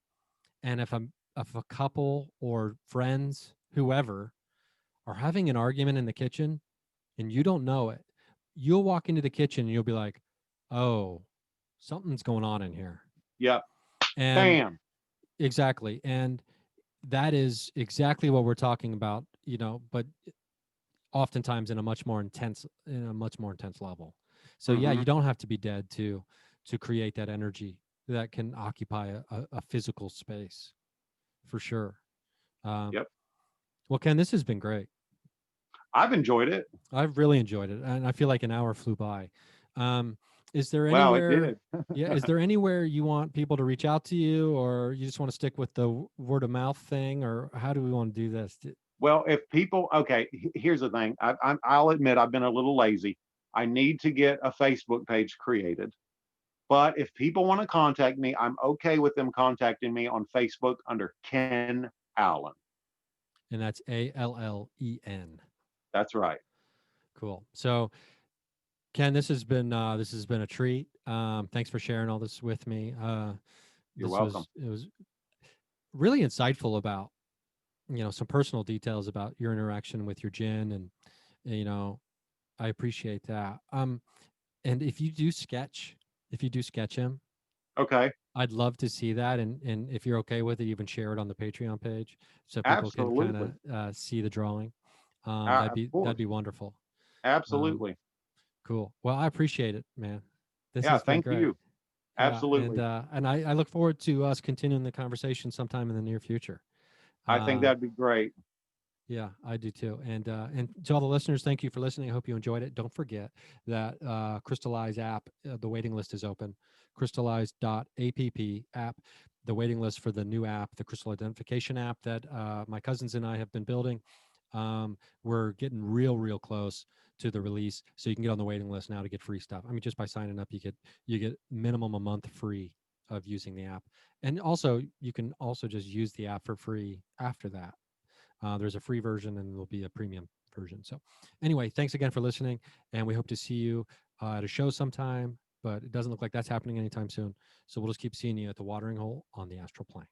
and if a couple or friends, whoever, are having an argument in the kitchen and you don't know it, you'll walk into the kitchen and you'll be like, oh, something's going on in here. Yep. And Bam. exactly. And that is exactly what we're talking about, but oftentimes in a much more intense level. So yeah, Mm-hmm. you don't have to be dead to create that energy that can occupy a physical space for sure. Um, Yep. well, Ken, this has been great. I've enjoyed it. I've really enjoyed it, and I feel like an hour flew by. Um, is there Wow, it anywhere? did. Yeah, is there anywhere you want people to reach out to you, or you just want to stick with the word of mouth thing, or how do we want to do this? Well, if people, okay, here's the thing. I'll admit I've been a little lazy. I need to get a Facebook page created. But if people want to contact me, I'm okay with them contacting me on Facebook under Ken Allen. And that's ALLEN. That's right. Cool. So, Ken, this has been a treat. Thanks for sharing all this with me. You're welcome. It was really insightful about some personal details about your interaction with your Djinn and you know I appreciate that. And if you do sketch him, Okay, I'd love to see that. And if you're okay with it, even share it on the Patreon page so people can kind absolutely. of see the drawing. Of That'd course, be wonderful. Um, absolutely. cool. Well, I appreciate it, man. This Yeah, has been thank great. you. Yeah, Absolutely. and I look forward to us continuing the conversation sometime in the near future. I think Um, that'd be great. Yeah, I do too. And to all the listeners, thank you for listening. I hope you enjoyed it. Don't forget that Crystallize app, the waiting list is open. Crystallize.app, app, the waiting list for the new app, the Crystal Identification app that my cousins and I have been building. We're getting real close to the release, so you can get on the waiting list now to get free stuff. I mean, just by signing up, you get minimum a month free of using the app, and also you can also just use the app for free after that. There's a free version and there'll be a premium version. So, anyway, thanks again for listening, and we hope to see you at a show sometime. But it doesn't look like that's happening anytime soon. So we'll just keep seeing you at the watering hole on the astral plane.